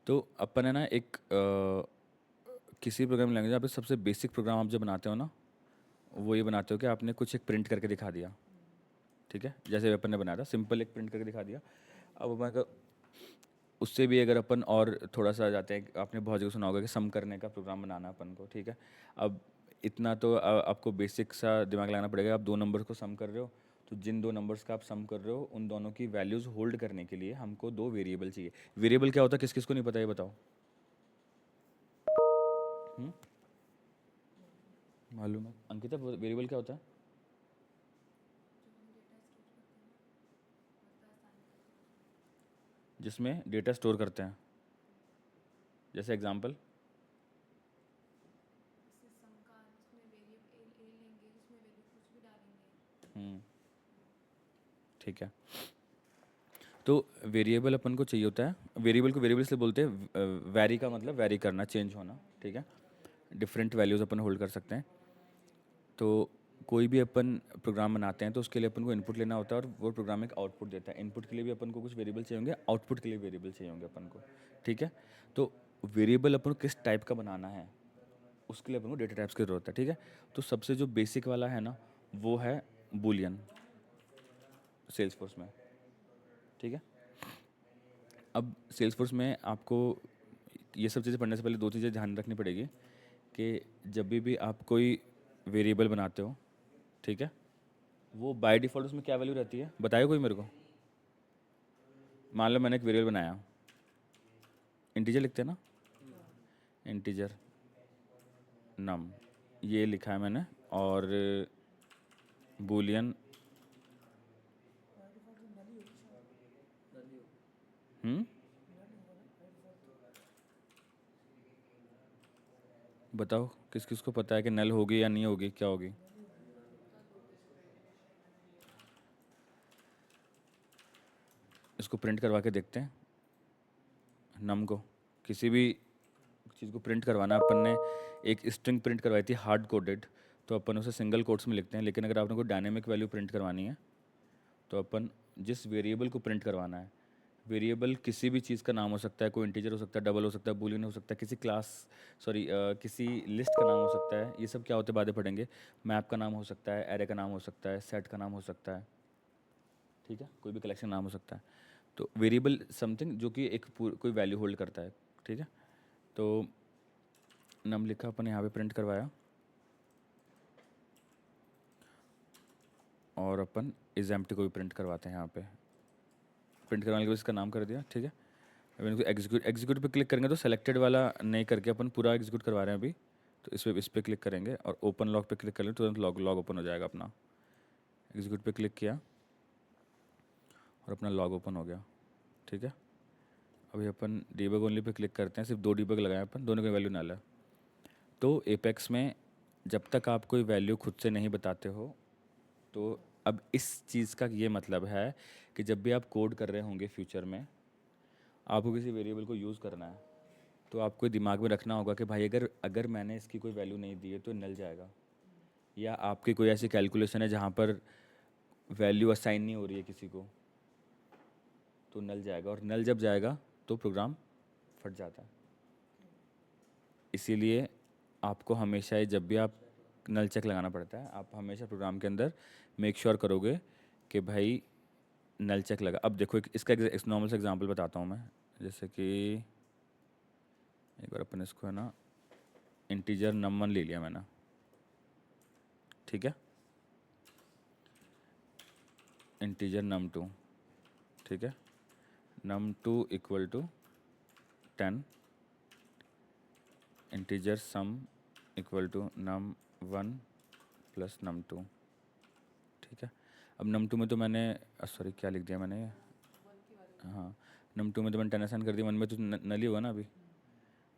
तो अपन है ना एक किसी प्रोग्रामिंग लैंग्वेज में सबसे बेसिक प्रोग्राम आप जब बनाते हो ना, वो ये बनाते हो कि आपने कुछ एक प्रिंट करके दिखा दिया, ठीक है, जैसे अपन ने बनाया था सिंपल एक प्रिंट करके दिखा दिया। अब अपन का उससे भी अगर अपन और थोड़ा सा जाते हैं, आपने बहुत जगह सुना होगा कि सम करने का प्रोग्राम बनाना अपन को, ठीक है। अब इतना तो आपको बेसिक सा दिमाग लगाना पड़ेगा। आप दो नंबर्स को सम कर रहे हो, तो जिन दो नंबर्स का आप सम कर रहे हो उन दोनों की वैल्यूज़ होल्ड करने के लिए हमको दो वेरिएबल चाहिए। वेरिएबल क्या होता है, किस किस को नहीं पता ये बताओ। हम्म? मालूम है अंकिता, वेरिएबल क्या होता है? जिसमें डेटा स्टोर करते हैं, जैसे एग्जांपल। जैसे सम का उसमें वेरिएबल ए लेंगे, जिसमें वैल्यू कुछ भी डालेंगे। हम्म, ठीक है। तो वेरिएबल अपन को चाहिए होता है, वेरिएबल को वेरिएबल से बोलते हैं, वैरी का मतलब वैरी करना, चेंज होना, ठीक है। डिफरेंट वैल्यूज़ अपन होल्ड कर सकते हैं। तो कोई भी अपन प्रोग्राम बनाते हैं तो उसके लिए अपन को इनपुट लेना होता है, और वो प्रोग्राम एक आउटपुट देता है। इनपुट के लिए भी अपन को कुछ वेरिएबल चाहिए होंगे, आउटपुट के लिए वेरिएबल चाहिए होंगे अपन को, ठीक है। तो वेरिएबल अपन को किस टाइप का बनाना है, उसके लिए अपन को डेटा टाइप्स की ज़रूरत है, ठीक है। तो सबसे जो बेसिक वाला है ना, वो है बूलियन, सेल्सफोर्स में, ठीक है। अब सेल्सफोर्स में आपको ये सब चीज़ें पढ़ने से पहले दो चीज़ें ध्यान रखनी पड़ेगी, कि जब भी आप कोई वेरिएबल बनाते हो, ठीक है, वो बाय डिफ़ॉल्ट उसमें क्या वैल्यू रहती है, बताइए कोई मेरे को। मान लो मैंने एक वेरिएबल बनाया, इंटीजर लिखते हैं ना, इंटीजर नम, ये लिखा है मैंने, और बूलियन, हम्म, बताओ किस किस को पता है कि नल होगी या नहीं होगी, क्या होगी। इसको प्रिंट करवा के देखते हैं, नम को, किसी भी चीज़ को प्रिंट करवाना है, अपन ने एक स्ट्रिंग प्रिंट करवाई थी हार्ड कोडेड, तो अपन उसे सिंगल कोट्स में लिखते हैं। लेकिन अगर आपने कोई डायनेमिक वैल्यू प्रिंट करवानी है, तो अपन जिस वेरिएबल को प्रिंट करवाना है, वेरिएबल किसी भी चीज़ का नाम हो सकता है, कोई इंटीजर हो सकता है, डबल हो सकता है, बूलियन हो सकता है, किसी क्लास, सॉरी, किसी लिस्ट का नाम हो सकता है, ये सब क्या होते हैं बातें पढ़ेंगे। मैप का नाम हो सकता है, एरे का नाम हो सकता है, सेट का नाम हो सकता है, ठीक है, कोई भी कलेक्शन नाम हो सकता है। तो वेरिएबल समथिंग जो कि एक कोई वैल्यू होल्ड करता है, ठीक है। तो नम लिखा अपन यहाँ पे प्रिंट करवाया, और अपन इज एम्प्टी को भी प्रिंट करवाते हैं यहाँ पे, प्रिंट करवाने के बाद इसका नाम कर दिया, ठीक है। अब इनको एग्जीक्यूट, एग्जीक्यूट पे क्लिक करेंगे तो सेलेक्टेड वाला नहीं करके अपन पूरा एग्जीक्यूट करवा रहे हैं अभी। तो इस पे क्लिक करेंगे और ओपन लॉग पे क्लिक कर लेंगे, तुरंत लॉग लॉग ओपन हो जाएगा अपना। एग्जीक्यूट पे क्लिक किया और अपना लॉग ओपन हो गया, ठीक है। अभी अपन डीबग ओनली पे क्लिक करते हैं, सिर्फ दो डीबग लगाए अपन, दोनों की वैल्यू नल है। तो एपेक्स में जब तक आप कोई वैल्यू खुद से नहीं बताते हो, तो अब इस चीज़ का ये मतलब है कि जब भी आप कोड कर रहे होंगे फ्यूचर में, आपको किसी वेरिएबल को यूज़ करना है, तो आपको दिमाग में रखना होगा कि भाई अगर अगर मैंने इसकी कोई वैल्यू नहीं दी है तो नल जाएगा। या आपकी कोई ऐसी कैलकुलेशन है जहाँ पर वैल्यू असाइन नहीं हो रही है किसी को, तो नल जाएगा, और नल जब जाएगा तो प्रोग्राम फट जाता है। इसीलिए आपको हमेशा ही जब भी आप नल चेक लगाना पड़ता है, आप हमेशा प्रोग्राम के अंदर मेक श्योर करोगे कि भाई नल चेक लगा। अब देखो इसका एक नॉर्मल सा एग्जांपल बताता हूँ मैं। जैसे कि एक बार अपन इसको है ना इंटीजर num1 ले लिया मैंने, ठीक है, इंटीजर num2, ठीक है, num2 equal to 10, integer sum equal to num1 plus num2, ठीक है। अब num2 में तो मैंने सॉरी क्या लिख दिया मैंने, हाँ, num2 में तो मैंने 10 असाइन कर दिया, 1 में तो नल ही होगा ना अभी।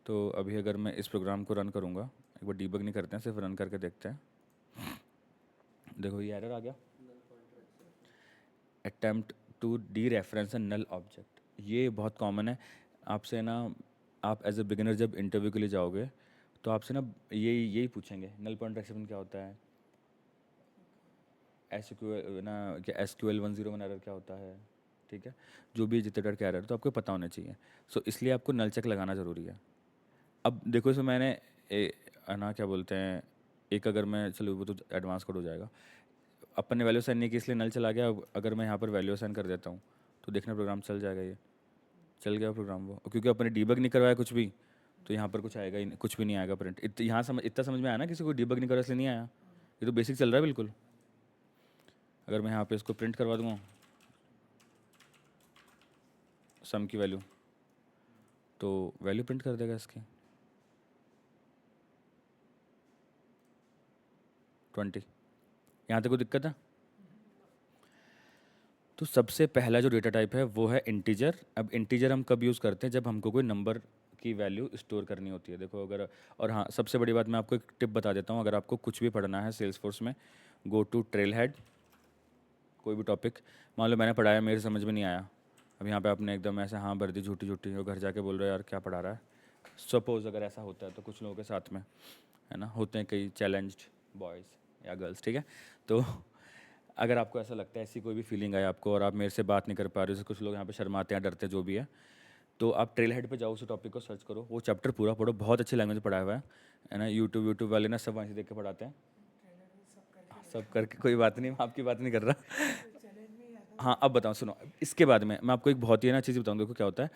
तो अभी अगर मैं इस प्रोग्राम को रन करूँगा, एक बार डीबग नहीं करते हैं, सिर्फ रन करके देखते हैं। देखो ये एरर आ गया, attempt to dereference an null object. ये बहुत कॉमन है आपसे ना, आप एज ए बिगिनर जब इंटरव्यू के लिए जाओगे तो आपसे ना यही पूछेंगे, नल पॉइंटर एक्सेप्शन क्या होता है, SQL ना क्या SQL 101 एरर क्या होता है, ठीक है, जो भी जितने टाइप के एरर तो आपको पता होने चाहिए। सो इसलिए आपको नल चेक लगाना ज़रूरी है। अब देखो इसमें मैंने ना क्या बोलते हैं, एक अगर मैं चलो वो तो एडवांस कोड हो जाएगा, अपन ने वैल्यू साइन नहीं की इसलिए नल चला गया। अब अगर मैं यहाँ पर वैल्यू साइन कर देता हूँ तो देखना प्रोग्राम चल जाएगा, ये चल गया प्रोग्राम वो, और क्योंकि अपन ने डीबग नहीं करवाया कुछ भी, तो यहाँ पर कुछ आएगा ही नहीं, कुछ भी नहीं आएगा प्रिंट। यहाँ इतना समझ में आया ना, किसी को डीबग नहीं करा इसलिए नहीं आया, ये तो बेसिक चल रहा है बिल्कुल। अगर मैं यहाँ पे इसको प्रिंट करवा दूँगा सम की वैल्यू, तो वैल्यू प्रिंट कर देगा इसकी 20। यहाँ तक कोई दिक्कत है? तो सबसे पहला जो डेटा टाइप है वो है इंटीजर। अब इंटीजर हम कब यूज़ करते हैं, जब हमको कोई नंबर की वैल्यू स्टोर करनी होती है। देखो अगर, और हाँ सबसे बड़ी बात मैं आपको एक टिप बता देता हूँ, अगर आपको कुछ भी पढ़ना है सेल्सफोर्स में, गो टू ट्रेल हेड, कोई भी टॉपिक मान लो मैंने पढ़ाया मेरे समझ में नहीं आया, अब यहाँ पे आपने एकदम ऐसे हाँ भर दी झूठी झूठी, और घर जाके बोल रहे हो यार क्या पढ़ा रहा है। सपोज अगर ऐसा होता है तो कुछ लोगों के साथ में है ना, होते हैं कई चैलेंज्ड बॉयज़ या गर्ल्स, ठीक है। तो अगर आपको ऐसा लगता है, ऐसी कोई भी फीलिंग आए आपको और आप मेरे से बात नहीं कर पा रहे हो, जैसे कुछ लोग यहाँ पे शर्माते हैं, डरते हैं, जो भी है, तो आप ट्रेल हेड पे जाओ, उस टॉपिक को सर्च करो, वो चैप्टर पूरा पढ़ो, बहुत अच्छी लैंग्वेज में पढ़ाया हुआ है ना। यूट्यूब वाले ना सब वहीं से देख के पढ़ाते हैं, सब करके कोई बात नहीं, मैं आपकी बात नहीं कर रहा। हाँ अब बताओ सुनो, इसके बाद में मैं आपको एक बहुत ही ना चीज़ बताऊँ। देखो क्या होता है,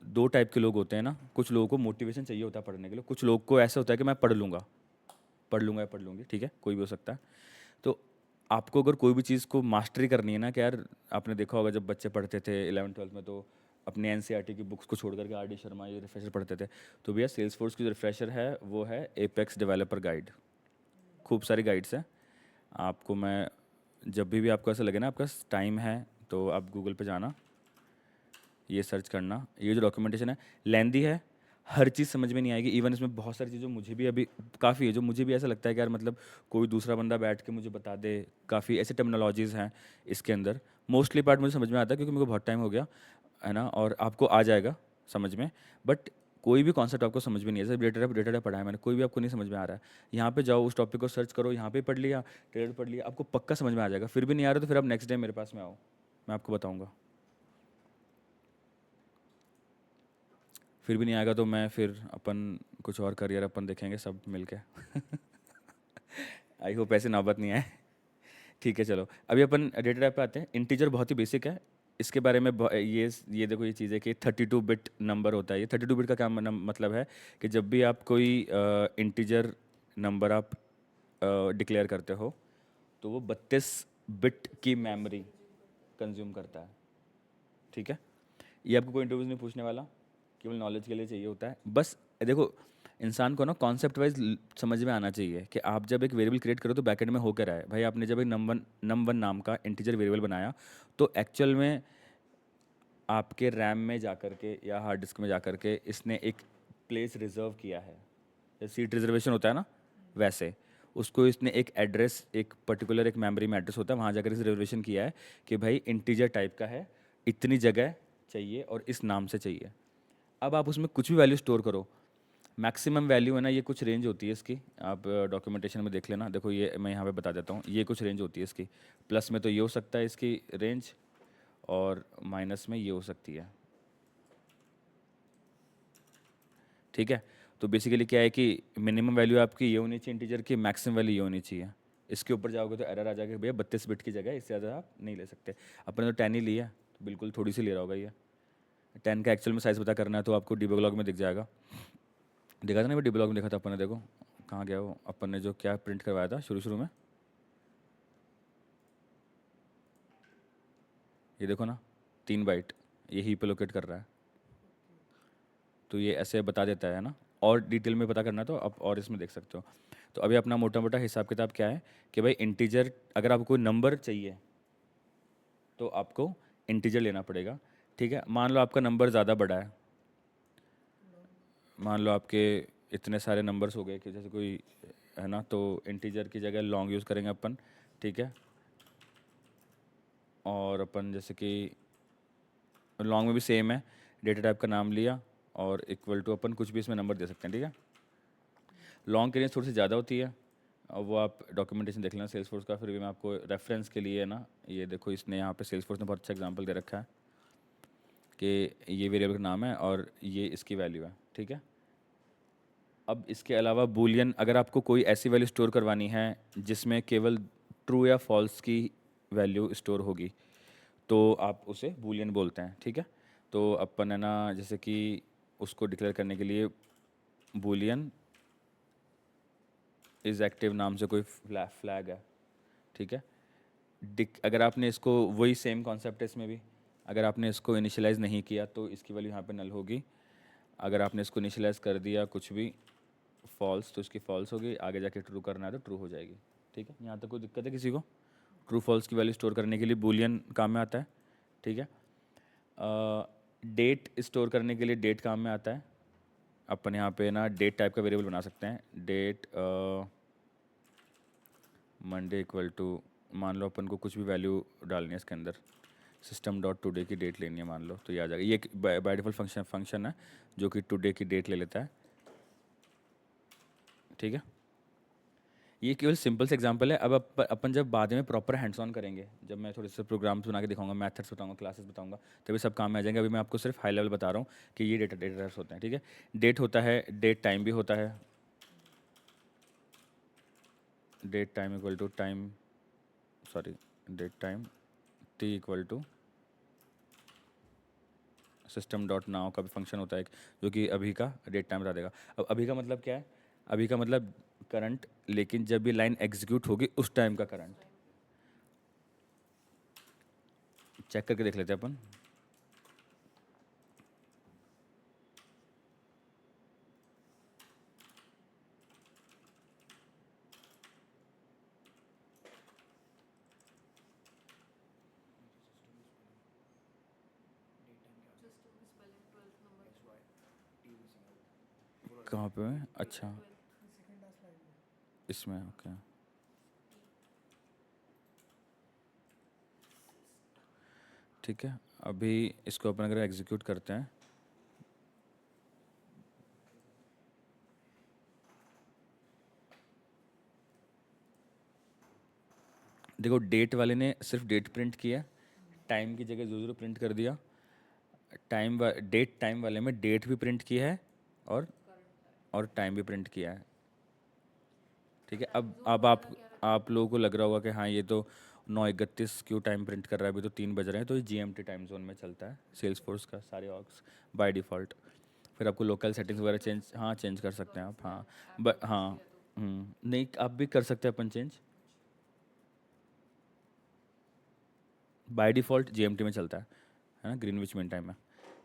दो टाइप के लोग होते हैं ना, कुछ लोगों को मोटिवेशन चाहिए होता है पढ़ने के लिए, कुछ लोग को ऐसा होता है कि मैं पढ़ लूँगा या पढ़ लूँगी, ठीक है, कोई भी हो सकता है। तो आपको अगर कोई भी चीज़ को मास्टरी करनी है ना, कि यार आपने देखा होगा जब बच्चे पढ़ते थे 11th-12th में, तो अपने NCERT की बुक्स को छोड़ करके RD शर्मा ये रिफ्रेशर पढ़ते थे। तो भैया सेल्स फोर्स की जो रिफ्रेशर है वो है एपेक्स डेवलपर गाइड, खूब सारी गाइड्स हैं। आपको मैं जब भी आपको ऐसा लगे ना आपका टाइम है, तो आप गूगल पे जाना, ये सर्च करना, ये जो डॉक्यूमेंटेशन है लेंदी है, हर चीज़ समझ में नहीं आएगी। इवन इसमें बहुत सारी चीज़ें मुझे भी अभी काफ़ी है जो मुझे भी ऐसा लगता है कि यार मतलब कोई दूसरा बंदा बैठ के मुझे बता दे, काफ़ी ऐसे टर्मिनोलॉजीज़ हैं इसके अंदर। मोस्टली पार्ट मुझे समझ में आता है क्योंकि मेरे को बहुत टाइम हो गया है ना, और आपको आ जाएगा समझ में। बट कोई भी कॉन्सेप्ट आपको समझ में नहीं है, जैसे डेटा पढ़ा है मैंने, कोई भी आपको नहीं समझ में आ रहा है, यहाँ पे जाओ उस टॉपिक को सर्च करो, यहाँ पे पढ़ लिया, ट्रेड पढ़ लिया, आपको पक्का समझ में आ जाएगा। फिर भी नहीं आ रहा तो फिर आप नेक्स्ट डे मेरे पास में आओ, मैं आपको बताऊँगा। फिर भी नहीं आएगा तो मैं फिर अपन कुछ और करियर अपन देखेंगे सब मिलके। आई होप ऐसे नौबत नहीं आए। ठीक है चलो, अभी अपन डेटा टाइप पे आते हैं। इंटीजर बहुत ही बेसिक है, इसके बारे में ये देखो ये चीज़ है कि 32 बिट नंबर होता है। ये 32 बिट का क्या मतलब है कि जब भी आप कोई इंटीजर नंबर आप डिक्लेयर करते हो तो वो 32 बिट की मेमोरी कंज्यूम करता है, ठीक है। ये आपको कोई इंटरव्यूज नहीं पूछने वाला, केवल नॉलेज के लिए चाहिए होता है बस। देखो इंसान को ना कॉन्सेप्ट वाइज समझ में आना चाहिए कि आप जब एक वेरिएबल क्रिएट करो तो बैकेंड में हो क्या रहा है। भाई आपने जब एक नम वन नाम का इंटीजर वेरिएबल बनाया तो एक्चुअल में आपके रैम में जाकर के या हार्ड डिस्क में जाकर के इसने एक प्लेस रिजर्व किया है, जैसे सीट रिजर्वेशन होता है ना, वैसे उसको इसने एक एड्रेस, एक पर्टिकुलर एक मेमोरी में एड्रेस होता है, वहाँ जाकर इस रिजर्वेशन किया है कि भाई इंटीजर टाइप का है, इतनी जगह चाहिए और इस नाम से चाहिए। अब आप उसमें कुछ भी वैल्यू स्टोर करो, मैक्सिमम वैल्यू है ना, ये कुछ रेंज होती है इसकी, आप डॉक्यूमेंटेशन में देख लेना। देखो ये मैं यहाँ पे बता देता हूँ, ये कुछ रेंज होती है इसकी, प्लस में तो ये हो सकता है इसकी रेंज, और माइनस में ये हो सकती है, ठीक है। तो बेसिकली क्या है कि मिनिमम वैल्यू आपकी ये होनी चाहिए इंटीजर की, मैक्सिमम वैल्यू ये होनी चाहिए। इसके ऊपर जाओगे तो एरर आ जाएगा, भैया 32 बिट की जगह इससे ज़्यादा आप नहीं ले सकते। अपन ने तो 10 ही लिया, तो बिल्कुल थोड़ी सी ले रहा होगा ये। 10 का एक्चुअल में साइज़ पता करना है तो आपको डिबग लॉग में दिख जाएगा। देखा था ना, डिबग लॉग में देखा था अपन ने, देखो कहाँ गया वो, अपन ने जो क्या प्रिंट करवाया था शुरू शुरू में, ये देखो ना 3 बाइट, ये हीप पे लोकेट कर रहा है। तो ये ऐसे बता देता है ना, और डिटेल में पता करना है तो आप और इसमें देख सकते हो। तो अभी अपना मोटा मोटा हिसाब किताब क्या है कि भाई इंटीजर, अगर आपको कोई नंबर चाहिए तो आपको इंटीजर लेना पड़ेगा, ठीक है। मान लो आपका नंबर ज़्यादा बड़ा है, मान लो आपके इतने सारे नंबर्स हो गए कि जैसे कोई है ना, तो इंटीजर की जगह लॉन्ग यूज़ करेंगे अपन, ठीक है। और अपन जैसे कि लॉन्ग में भी सेम है, डेटा टाइप का नाम लिया और इक्वल टू अपन कुछ भी इसमें नंबर दे सकते हैं, ठीक है। लॉन्ग की रेंज थोड़ी सी ज़्यादा होती है, और वो आप डॉक्यूमेंटेशन देख लेना सेल्स फोर्स का, फिर भी मैं आपको रेफरेंस के लिए ना, ये देखो इसने यहाँ पे सेल्स फोर्स ने बहुत अच्छा एग्जांपल दे रखा है कि ये वेरिएबल का नाम है और ये इसकी वैल्यू है, ठीक है। अब इसके अलावा बूलियन, अगर आपको कोई ऐसी वैल्यू स्टोर करवानी है जिसमें केवल ट्रू या फॉल्स की वैल्यू स्टोर होगी तो आप उसे बूलियन बोलते हैं, ठीक है। तो अपन है ना, जैसे कि उसको डिक्लेयर करने के लिए बूलियन इज़ एक्टिव नाम से कोई फ्लैग है, ठीक है। अगर आपने इसको, वही सेम कॉन्सेप्ट है इसमें भी, अगर आपने इसको इनिशियलाइज़ नहीं किया तो इसकी वैल्यू यहाँ पे नल होगी। अगर आपने इसको इनिशियलाइज़ कर दिया कुछ भी फॉल्स तो इसकी फॉल्स होगी, आगे जाके ट्रू करना है तो ट्रू हो जाएगी, ठीक है। यहाँ तक कोई दिक्कत है किसी को? ट्रू फॉल्स की वैल्यू स्टोर करने के लिए बूलियन काम में आता है, ठीक है। डेट स्टोर करने के लिए डेट काम में आता है। अपन यहाँ पे ना डेट टाइप का वेरिएबल बना सकते हैं, डेट मंडे इक्वल टू, मान लो अपन को कुछ भी वैल्यू डालनी है इसके अंदर, सिस्टम डॉट टुडे की डेट लेनी है मान लो, तो ये आ जाएगा। ये बाय डिफॉल्ट फंक्शन है जो कि टुडे की डेट ले लेता है, ठीक है। ये केवल सिंपल से एग्जांपल है। अब अपन जब बाद में प्रॉपर हैंड्स ऑन करेंगे, जब मैं थोड़े से प्रोग्राम्स बना के दिखाऊंगा, मेथड्स बताऊंगा, क्लासेस बताऊंगा, तभी सब काम में आ जाएंगे। अभी मैं आपको सिर्फ हाई लेवल बता रहा हूँ कि ये डेटा टाइप्स होते हैं, ठीक है। डेट होता है, डेट टाइम भी होता है, date time equal to time, sorry, date time T equal to system dot now का भी फंक्शन होता है एक, जो कि अभी का डेट टाइम बता देगा। अब अभी का मतलब क्या है? अभी का मतलब करंट, लेकिन जब ये लाइन एग्जीक्यूट होगी उस टाइम का करंट। चेक करके देख लेते हैं अपन। सिस्टम की स्पेलिंग 12th नंबर, कहाँ पे है? अच्छा, 12th इसमें ओके। ठीक है, अभी इसको अपन अगर एग्जीक्यूट करते हैं, देखो डेट वाले ने सिर्फ डेट प्रिंट किया, टाइम की जगह 00 प्रिंट कर दिया। डेट टाइम वाले में डेट भी प्रिंट की है और टाइम भी प्रिंट किया है, ठीक है। अब आप लोगों को लग रहा होगा कि हाँ ये तो 9:31 क्यों टाइम प्रिंट कर रहा है, अभी तो 3 बज रहे हैं। तो ये जीएमटी टाइम जोन में चलता है सेल्स फोर्स का, सारे ऑर्ग्स बाय डिफ़ॉल्ट। फिर आपको लोकल सेटिंग्स वगैरह चेंज, हाँ चेंज कर सकते हैं आप, हाँ। बट हाँ, नहीं आप भी कर सकते हैं अपन चेंज, बाय डिफ़ॉल्ट जीएमटी में चलता है ना, ग्रीनविच मीन टाइम में।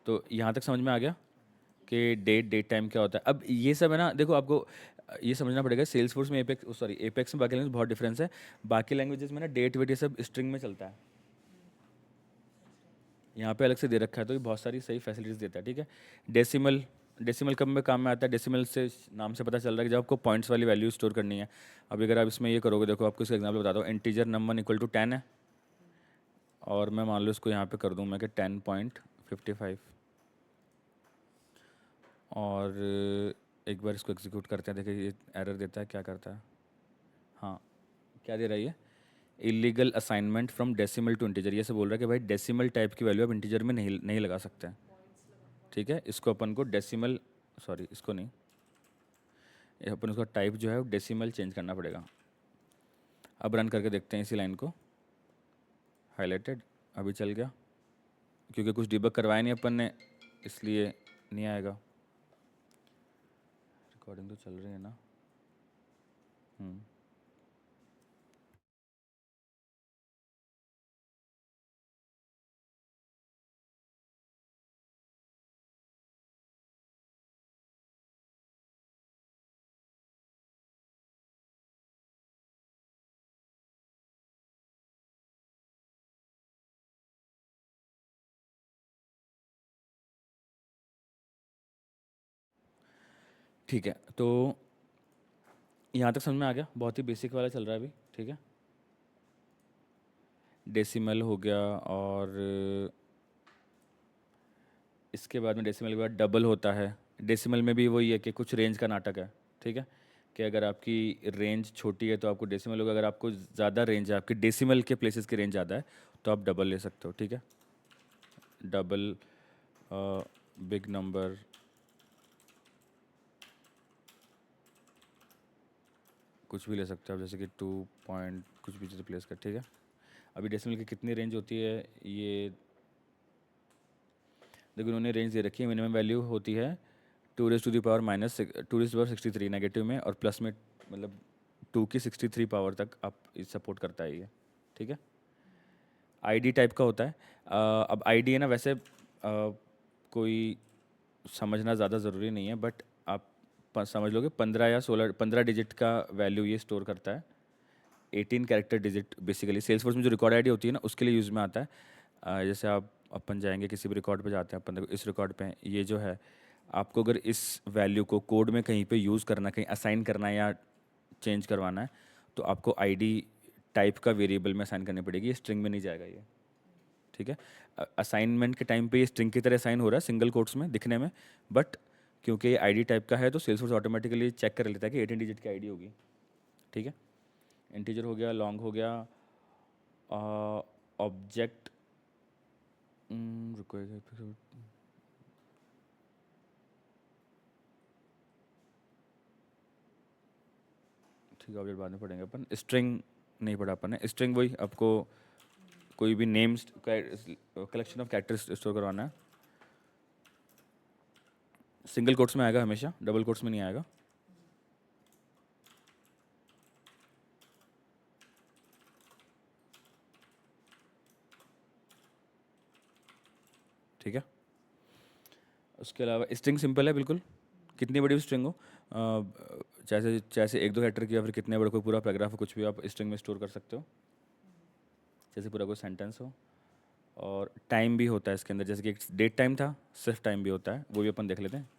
तो यहाँ तक समझ में आ गया कि डेट टाइम क्या होता है। अब ये सब है ना, देखो आपको ये समझना पड़ेगा, सेल्स फोर्स में एपेक्स, सॉरी एपेक्स में बाकी लैंग्वेज बहुत डिफरेंस है। बाकी लैंग्वेजेस में ना डेट वेट ये सब स्ट्रिंग में चलता है, यहाँ पे अलग से दे रखा है, तो ये बहुत सारी सही फैसिलिटीज़ देता है, ठीक है। डेसिमल, डेसिमल कब में काम में आता है? डेसिमल से नाम से पता चल रहा है कि जब आपको पॉइंट्स वाली वैल्यू स्टोर करनी है। अब अगर आप इसमें ये करोगे, देखो आपको इसका एग्जाम्पल बताता हूँ, इंटीजर नंबर इक्वल टू 10 है, और मैं मान लो इसको यहाँ पे कर दूँ मैं कि 10.55, और एक बार इसको एग्जीक्यूट करते हैं, देखिए ये एरर देता है, क्या करता है, हाँ क्या दे रहा है ये illegal assignment from decimal to integer, ये से बोल रहा है कि भाई डेसिमल टाइप की वैल्यू आप इंटीजर में नहीं नहीं लगा सकते हैं। ठीक है, इसको अपन को डेसिमल, सॉरी इसको नहीं, ये अपन उसका टाइप जो है वो डेसिमल चेंज करना पड़ेगा। अब रन करके देखते हैं इसी लाइन को, हाईलाइटेड, अभी चल गया, क्योंकि कुछ डिबग करवाया नहीं अपन ने इसलिए नहीं आएगा। रिकॉर्डिंग तो चल रही है ना। ठीक है, तो यहाँ तक समझ में आ गया, बहुत ही बेसिक वाला चल रहा है अभी। ठीक है, डेसिमल हो गया, और इसके बाद में डेसिमल के बाद डबल होता है। डेसिमल में भी वही है कि कुछ रेंज का नाटक है। ठीक है, कि अगर आपकी रेंज छोटी है तो आपको डेसिमल होगा, अगर आपको ज़्यादा रेंज है, आपकी डेसिमल के प्लेसेस की रेंज ज़्यादा है, तो आप डबल ले सकते हो। ठीक है, डबल बिग नंबर, कुछ भी ले सकते हो आप, जैसे कि 2 पॉइंट कुछ भी रिप्लेस कर। ठीक है, अभी डेसिमल की कितनी रेंज होती है ये देखो, उन्होंने रेंज दे रखी है। मिनिमम वैल्यू होती है 2 raise to the power minus 2 raise to the power 63 negative में, और प्लस में मतलब 2 की 63 पावर तक आप सपोर्ट करता है ये। ठीक है, आईडी टाइप का होता है। अब आईडी है ना, वैसे कोई समझना ज़्यादा ज़रूरी नहीं है, बट आप समझ लोगे 15 या 16, 15 डिजिट का वैल्यू ये स्टोर करता है। 18 कैरेक्टर डिजिट बेसिकली सेल्सफोर्स में जो रिकॉर्ड आईडी होती है ना, उसके लिए यूज़ में आता है। जैसे आप अपन जाएंगे किसी भी रिकॉर्ड पे जाते हैं, अपन देखो इस रिकॉर्ड पे ये जो है, आपको अगर इस वैल्यू को कोड में कहीं पे यूज़ करना है, कहीं असाइन करना है या चेंज करवाना है, तो आपको आईडी टाइप का वेरिएबल में असाइन करनी पड़ेगी, ये स्ट्रिंग में नहीं जाएगा ये। ठीक है, असाइनमेंट के टाइम पे ये स्ट्रिंग की तरह असाइन हो रहा है सिंगल कोट्स में दिखने में, बट क्योंकि ये आईडी टाइप का है तो सेल्सफोर्स ऑटोमेटिकली चेक कर लेता है कि 18 डिजिट की आईडी होगी। ठीक है, इंटीजर हो गया, लॉन्ग हो गया, ऑब्जेक्ट रुको ठीक है, ऑब्जेक्ट बाद में पढ़ेंगे अपन। स्ट्रिंग नहीं पढ़ा अपन ने, स्ट्रिंग वही आपको कोई भी names collection of characters store करवाना है। सिंगल कोट्स में आएगा हमेशा, डबल कोट्स में नहीं आएगा। ठीक है, उसके अलावा स्ट्रिंग सिंपल है बिल्कुल, कितनी बड़ी भी स्ट्रिंग हो, जैसे जैसे एक दो कैरेक्टर की, या फिर कितने बड़े कोई पूरा पैराग्राफ हो, कुछ भी आप स्ट्रिंग में स्टोर कर सकते हो, जैसे पूरा कोई सेंटेंस हो। और टाइम भी होता है इसके अंदर, जैसे कि एक डेट टाइम था, सिर्फ टाइम भी होता है, वो भी अपन देख लेते हैं।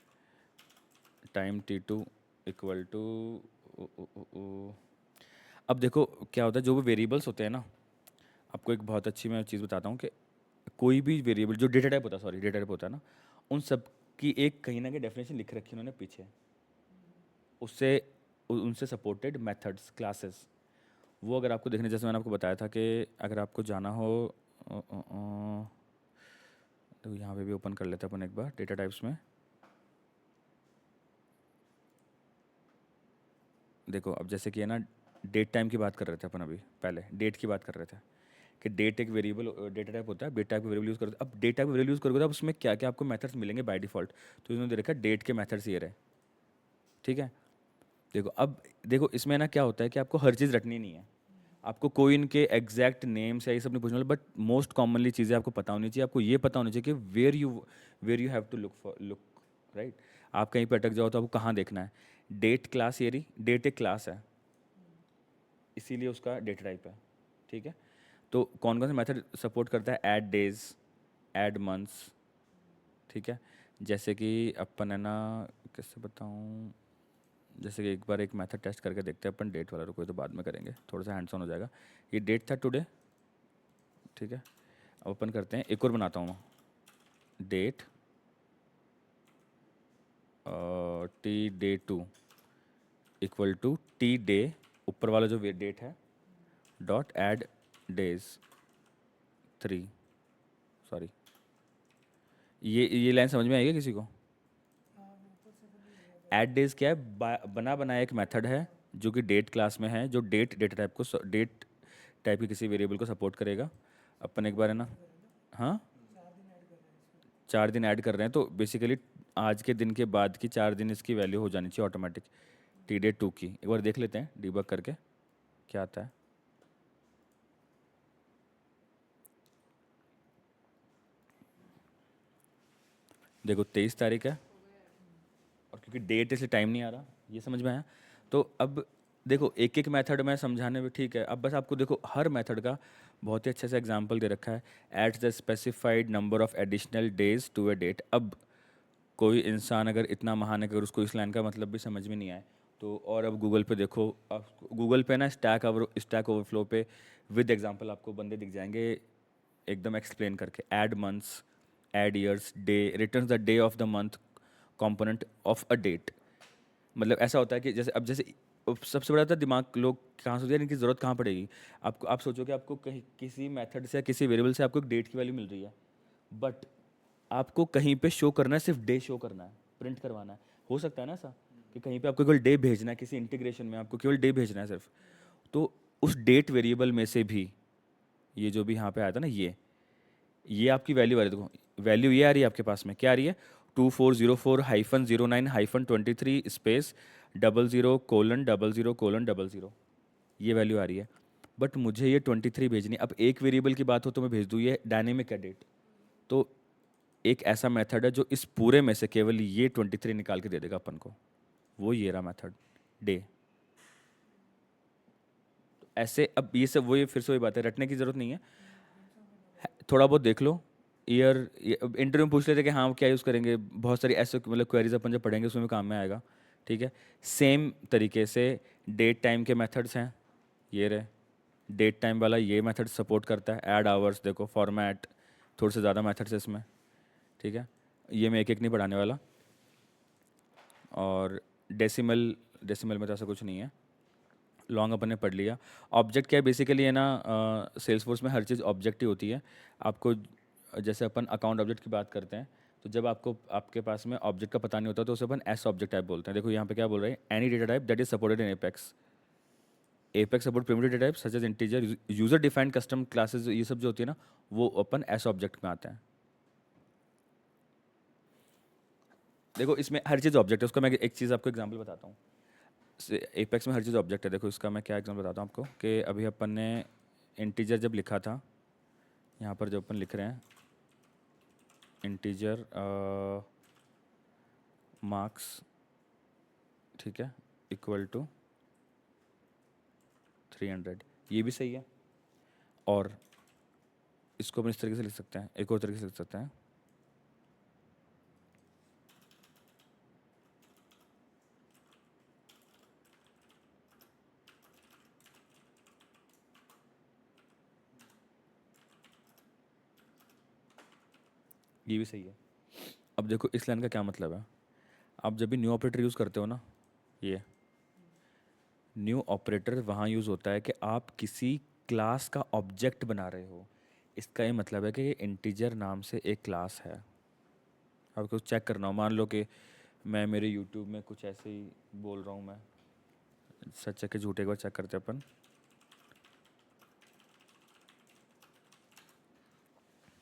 टाइम T2 इक्वल टू, अब देखो क्या होता है, जो भी वेरिएबल्स होते हैं ना, आपको एक बहुत अच्छी मैं चीज़ बताता हूँ कि कोई भी वेरिएबल जो डेटा टाइप होता है, सॉरी डेटा टाइप होता है ना, उन सब की एक कहीं ना कहीं डेफिनेशन लिख रखी है उन्होंने पीछे, उससे उनसे सपोर्टेड मेथड्स क्लासेस, वो अगर आपको देखने, जैसे मैंने आपको बताया था कि अगर आपको जाना हो, तो यहाँ पे भी ओपन कर लेते हैं अपन एक बार डेटा टाइप्स में। देखो अब जैसे कि है ना, डेट टाइम की बात कर रहे थे अपन, अभी पहले डेट की बात कर रहे थे कि डेट एक वेरिएबल डेटा टाइप होता है, डेट टाइप का वेरिएबल यूज़ करते हैं। अब डेट टाइप का वेरिएबल यूज़ करोगे तो अब उसमें क्या क्या आपको मेथड्स मिलेंगे बाय डिफॉल्ट, तो इन्होंने दे रखा है डेट के मेथड्स ये रहे। ठीक है, देखो अब देखो इसमें ना क्या होता है कि आपको हर चीज़ रटनी नहीं है, आपको कोई इनके एग्जैक्ट नेम्स या ये सब नहीं पूछना, बट मोस्ट कॉमनली चीज़ें आपको पता होनी चाहिए। आपको ये पता होनी चाहिए कि where you have to look right. आप कहीं पर अटक जाओ तो आपको कहाँ देखना है। डेट क्लास, ये रही डेट एक क्लास है, इसीलिए उसका डेटा टाइप है। ठीक है, तो कौन कौन से मेथड सपोर्ट करता है, ऐड डेज, ऐड मंथ्स। ठीक है, जैसे कि अपन है ना, कैसे बताऊँ, जैसे कि एक बार एक मेथड टेस्ट करके देखते हैं अपन, डेट वाला, रुको ये तो बाद में करेंगे, थोड़ा सा हैंड्स ऑन हो जाएगा। ये डेट था टुडे, ठीक है, अब अपन करते हैं, एक और बनाता हूँ मैं, date T day 2 equal to T day, ऊपर वाला जो डेट है डॉट ऐड डेज 3, सॉरी, ये लाइन समझ में आएगी किसी को? ऐड डेज क्या है? बना बनाया एक मेथड है जो कि डेट क्लास में है, जो डेटा टाइप को, डेट टाइप के किसी वेरिएबल को सपोर्ट करेगा। अपन एक बार है ना, हाँ 4 दिन ऐड कर रहे हैं तो बेसिकली आज के दिन के बाद की 4 दिन इसकी वैल्यू हो जानी चाहिए ऑटोमेटिक, टी डे 2 की। एक बार देख लेते हैं डीबग करके क्या आता है। देखो 23 तारीख है, और क्योंकि डेट इसलिए टाइम नहीं आ रहा, ये समझ में आया। तो अब देखो एक एक मेथड में समझाने में ठीक है, अब बस आपको देखो हर मेथड का बहुत ही अच्छे से एग्जांपल दे रखा है। At the specified number of additional days to a date. अब कोई इंसान अगर इतना महान है कि अगर उसको इस लाइन का मतलब भी समझ में नहीं आए तो, और अब गूगल पे देखो, आप गूगल पे ना स्टैक ओवरफ्लो पे विद एग्जांपल आपको बंदे दिख जाएंगे एकदम एक्सप्लेन करके। Add months, add years, day return the day of the month component of a date. मतलब ऐसा होता है कि जैसे अब जैसे अब सबसे बड़ा था दिमाग लोग कहाँ सोचते हैं इनकी ज़रूरत कहाँ पड़ेगी। आपको आप सोचो कि आपको कहीं किसी मेथड से किसी वेरिएबल से आपको एक डेट की वैल्यू मिल रही है, बट आपको कहीं पे शो करना है, सिर्फ डे शो करना है, प्रिंट करवाना है। हो सकता है ना ऐसा कि कहीं पे आपको केवल डे भेजना है, किसी इंटीग्रेशन में आपको केवल डे भेजना है सिर्फ। तो उस डेट वेरिएबल में से भी ये जो भी यहाँ पे आया था ना, ये आपकी वैल्यू आ रही है। देखो वैल्यू ये आ रही है आपके पास में, क्या आ रही है? 2404-09-23 स्पेस 00:00:00, ये वैल्यू आ रही है। बट मुझे ये 23 भेजनी है। अब एक वेरिएबल की बात हो तो मैं भेज दूँ, ये डायनेमिक है डेट। तो एक ऐसा मेथड है जो इस पूरे में से केवल ये 23 निकाल के दे देगा अपन को, वो ये रहा मेथड डे। ऐसे अब ये सब ये फिर से वही बात है, रटने की जरूरत नहीं है, थोड़ा बहुत देख लो। ईयर, इंटरव्यू में पूछ लेते कि हाँ क्या यूज़ करेंगे, बहुत सारी ऐसे मतलब क्वेरीज अपन जब पढ़ेंगे उसमें भी काम में आएगा। ठीक है, सेम तरीके से डेट टाइम के मेथड्स हैं, ये रहे। डेट टाइम वाला ये मेथड सपोर्ट करता है। ऐड आवर्स देखो, फॉर्मेट, थोड़े से ज़्यादा मेथड्स है इसमें। ठीक है, ये मैं एक एक नहीं पढ़ाने वाला। और डेसिमल, डेसिमल में तो ऐसा कुछ नहीं है, लॉन्ग अपन ने पढ़ लिया। ऑब्जेक्ट क्या है बेसिकली है ना, सेल्स फोर्स में हर चीज़ ऑब्जेक्ट ही होती है। आपको जैसे अपन अकाउंट ऑब्जेक्ट की बात करते हैं, तो जब आपको आपके पास में ऑब्जेक्ट का पता नहीं होता तो उसे अपन एस ऑब्जेक्ट टाइप बोलते हैं। देखो यहाँ पे क्या बोल रहे हैं, any data type that is supported in Apex. Apex support primitive data type such as integer, user defined custom classes, ये सब जो होती है ना, वो अपन एस ऑब्जेक्ट में आते हैं। देखो इसमें हर चीज़ ऑब्जेक्ट है, उसका मैं एक चीज़ आपको एग्जांपल बताता हूँ। एपेक्स में हर चीज़ ऑब्जेक्ट है। देखो इसका मैं क्या एग्जांपल बताता हूँ आपको, कि अभी अपन ने इंटीजर जब लिखा था, यहाँ पर जब अपन लिख रहे हैं इंटीजर मार्क्स, ठीक है, इक्वल टू 300, ये भी सही है। और इसको अपन इस तरीके से लिख सकते हैं, एक और तरीके से लिख सकते हैं, ये भी सही है। अब देखो इस लाइन का क्या मतलब है, आप जब भी न्यू ऑपरेटर यूज़ करते हो ना, ये न्यू ऑपरेटर वहाँ यूज़ होता है कि आप किसी क्लास का ऑब्जेक्ट बना रहे हो। इसका ये मतलब है कि ये इंटीजर नाम से एक क्लास है। आपको चेक करना हो, मान लो कि मैं मेरे यूट्यूब में कुछ ऐसे ही बोल रहा हूँ, मैं सच है कि झूठे, एक बार चेक करते हैं अपन।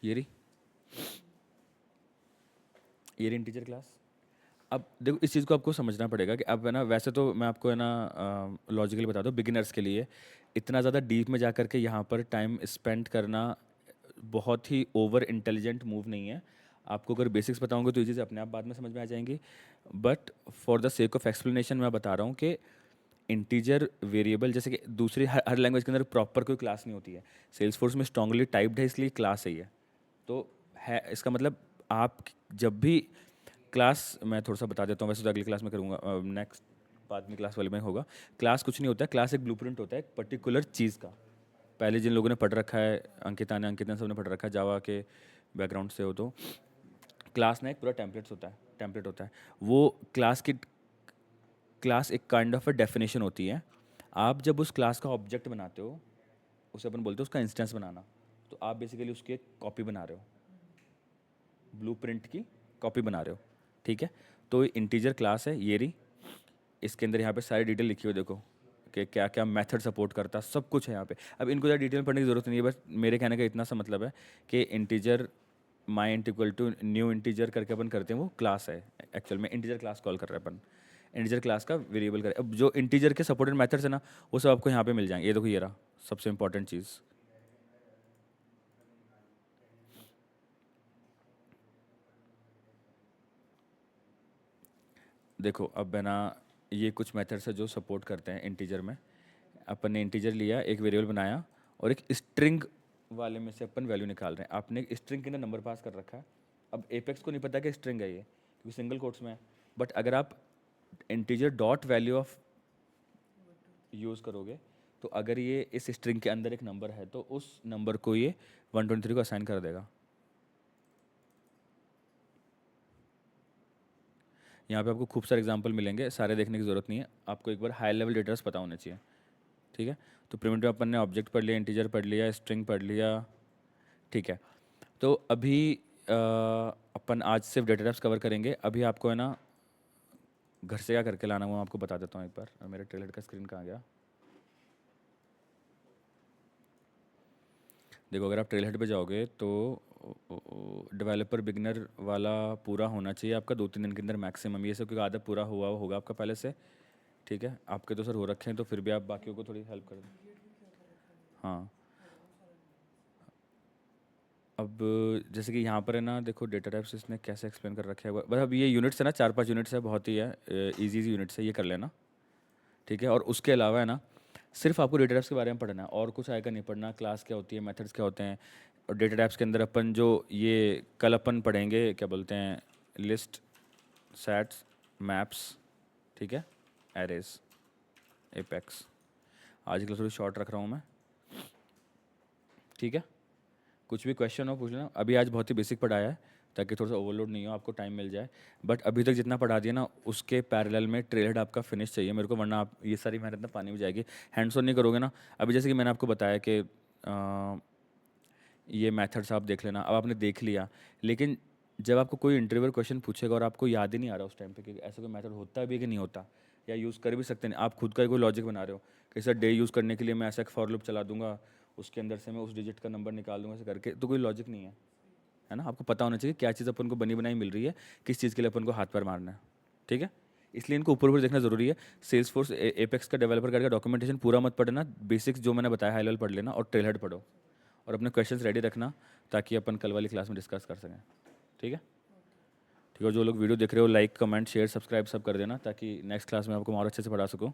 ये रही, ये रही इंटीजर क्लास। अब देखो इस चीज़ को आपको समझना पड़ेगा कि अब है ना, वैसे तो मैं आपको है ना लॉजिकली बता दूँ, बिगिनर्स के लिए इतना ज़्यादा डीप में जा कर के यहाँ पर टाइम स्पेंड करना बहुत ही ओवर इंटेलिजेंट मूव नहीं है। आपको अगर बेसिक्स बताऊंगे तो ये चीज़ें अपने आप बाद में समझ में आ जाएंगी। But for the sake of explanation मैं बता रहा हूँ कि इंटीजर वेरिएबल जैसे कि दूसरी हर लैंग्वेज के अंदर प्रॉपर कोई क्लास नहीं होती है, सेल्स फोर्स में स्ट्रांगली टाइप्ड है इसलिए क्लास है ये। तो है इसका मतलब, आप जब भी क्लास, मैं थोड़ा सा बता देता हूँ, वैसे तो अगली क्लास में करूँगा, नेक्स्ट बाद में क्लास वाले में होगा। क्लास कुछ नहीं होता है, क्लास एक ब्लूप्रिंट होता है एक पर्टिकुलर चीज़ का। पहले जिन लोगों ने पढ़ रखा है, अंकिता ने सबने पढ़ रखा है, जावा के बैकग्राउंड से हो, तो क्लास ना एक पूरा टेम्पलेट होता है। वो क्लास एक काइंड ऑफ अ डेफिनेशन होती है। आप जब उस क्लास का ऑब्जेक्ट बनाते हो उसे अपन बोलते हैं उसका इंस्टेंस बनाना। तो आप बेसिकली उसकी एक कॉपी बना रहे हो, ब्लूप्रिंट की कॉपी बना रहे हो, ठीक है। तो इंटीजर क्लास है ये रही, इसके अंदर यहाँ पे सारी डिटेल लिखी हुई है, देखो कि क्या क्या मेथड सपोर्ट करता है, सब कुछ है यहाँ पे। अब इनको ज़्यादा डिटेल पढ़ने की ज़रूरत नहीं है, बस मेरे कहने का इतना सा मतलब है कि integer my int equal to new integer करके अपन करते हैं, वो क्लास है। एक्चुअल में इंटीजर क्लास कॉल कर रहे हैं अपन, इंटीजर क्लास का वेरिएबल कर। अब जो इंटीजर के सपोर्टेड मेथड्स है ना, वो सब आपको यहाँ पे मिल जाएंगे। ये देखो, ये रहा सबसे इंपॉर्टेंट चीज़। देखो अब है ना, ये कुछ मेथड्स है जो सपोर्ट करते हैं इंटीजर में। अपन ने इंटीजर लिया, एक वेरिएबल बनाया, और एक स्ट्रिंग वाले में से अपन वैल्यू निकाल रहे हैं। आपने स्ट्रिंग के अंदर नंबर पास कर रखा है। अब एपेक्स को नहीं पता कि स्ट्रिंग है ये, क्योंकि सिंगल कोट्स में है। बट अगर आप integer dot value of use करोगे, तो अगर ये इस स्ट्रिंग के अंदर एक नंबर है, तो उस नंबर को ये 123 को असाइन कर देगा। यहाँ पे आपको खूब सारे एग्जांपल मिलेंगे, सारे देखने की ज़रूरत नहीं है, आपको एक बार हाई लेवल डेटास पता होने चाहिए, ठीक है। तो प्रिमिटिव अपन ने ऑब्जेक्ट पढ़ लिया, इंटीजर पढ़ लिया, स्ट्रिंग पढ़ लिया, ठीक है। तो अभी अपन आज सिर्फ डेटा टाइप्स कवर करेंगे। अभी आपको है ना घर से क्या करके लाना, वो मैं आपको बता देता हूँ एक बार। मेरे ट्रेलर का स्क्रीन कहाँ गया? देखो, अगर आप ट्रेल हेड पे जाओगे तो डेवलपर बिगनर वाला पूरा होना चाहिए आपका 2-3 दिन के अंदर मैक्सिमम। ये सब क्योंकि आधा पूरा हुआ होगा आपका पहले से, ठीक है। आपके तो सर हो रखे हैं, तो फिर भी आप बाकियों को थोड़ी हेल्प कर दें। हाँ, अब जैसे कि यहाँ पर है ना, देखो डेटा टाइप्स इसने कैसे एक्सप्लेन कर रखे हैं। बस अब ये यूनिट्स है ना, 4-5 यूनिट्स है, बहुत ही है इजी यूनिट्स है, ये कर लेना, ठीक है। और उसके अलावा है ना, सिर्फ आपको डेटा टाइप्स के बारे में पढ़ना है, और कुछ आएगा नहीं पढ़ना। क्लास क्या होती है, मेथड्स क्या होते हैं, और डेटा टाइप्स के अंदर अपन जो ये कल अपन पढ़ेंगे, क्या बोलते हैं, लिस्ट, सेट्स, मैप्स, ठीक है, एरेज, एपेक्स। आज की क्लास थोड़ी शॉर्ट रख रहा हूँ मैं, ठीक है। कुछ भी क्वेश्चन हो पूछ लेना। अभी आज बहुत ही बेसिक पढ़ाया है, ताकि थोड़ा सा ओवरलोड नहीं हो, आपको टाइम मिल जाए। बट अभी तक जितना पढ़ा दिया ना, उसके पैरेलल में ट्रेल हेड आपका फिनिश चाहिए मेरे को, वरना आप ये सारी मेहनत ना पानी में जाएगी। हैंड्स ऑन नहीं करोगे ना। अभी जैसे कि मैंने आपको बताया कि ये मेथड्स आप देख लेना, अब आपने देख लिया, लेकिन जब आपको कोई इंटरव्यू क्वेश्चन पूछेगा और आपको याद ही नहीं आ रहा उस टाइम पे कि ऐसा कोई मेथड होता भी है कि नहीं होता, या यूज़ कर भी सकते नहीं, आप खुद का कोई लॉजिक बना रहे हो कि सर डे यूज़ करने के लिए मैं ऐसा एक फॉर लूप चला दूंगा, उसके अंदर से मैं उस डिजिट का नंबर निकाल दूंगा, ऐसे करके, तो कोई लॉजिक नहीं है ना। आपको पता होना चाहिए क्या चीज़ अपन को बनी बनाई मिल रही है, किस चीज़ के लिए अपन को हाथ पैर मारना है, ठीक है। इसलिए इनको ऊपर ऊपर देखना जरूरी है। सेल्स फोर्स एपेक्स का डेवलपर करके डॉक्यूमेंटेशन पूरा मत पढ़ना, बेसिक्स जो मैंने बताया हाई लेवल पढ़ लेना, और ट्रेल हेड पढ़ो, और अपने क्वेश्चंस रेडी रखना, ताकि अपन कल वाली क्लास में डिस्कस कर सकें, ठीक है। ठीक है, जो लोग वीडियो देख रहे हो, लाइक कमेंट शेयर सब्सक्राइब सब कर देना, ताकि नेक्स्ट क्लास में आपको और अच्छे से पढ़ा सकूँ।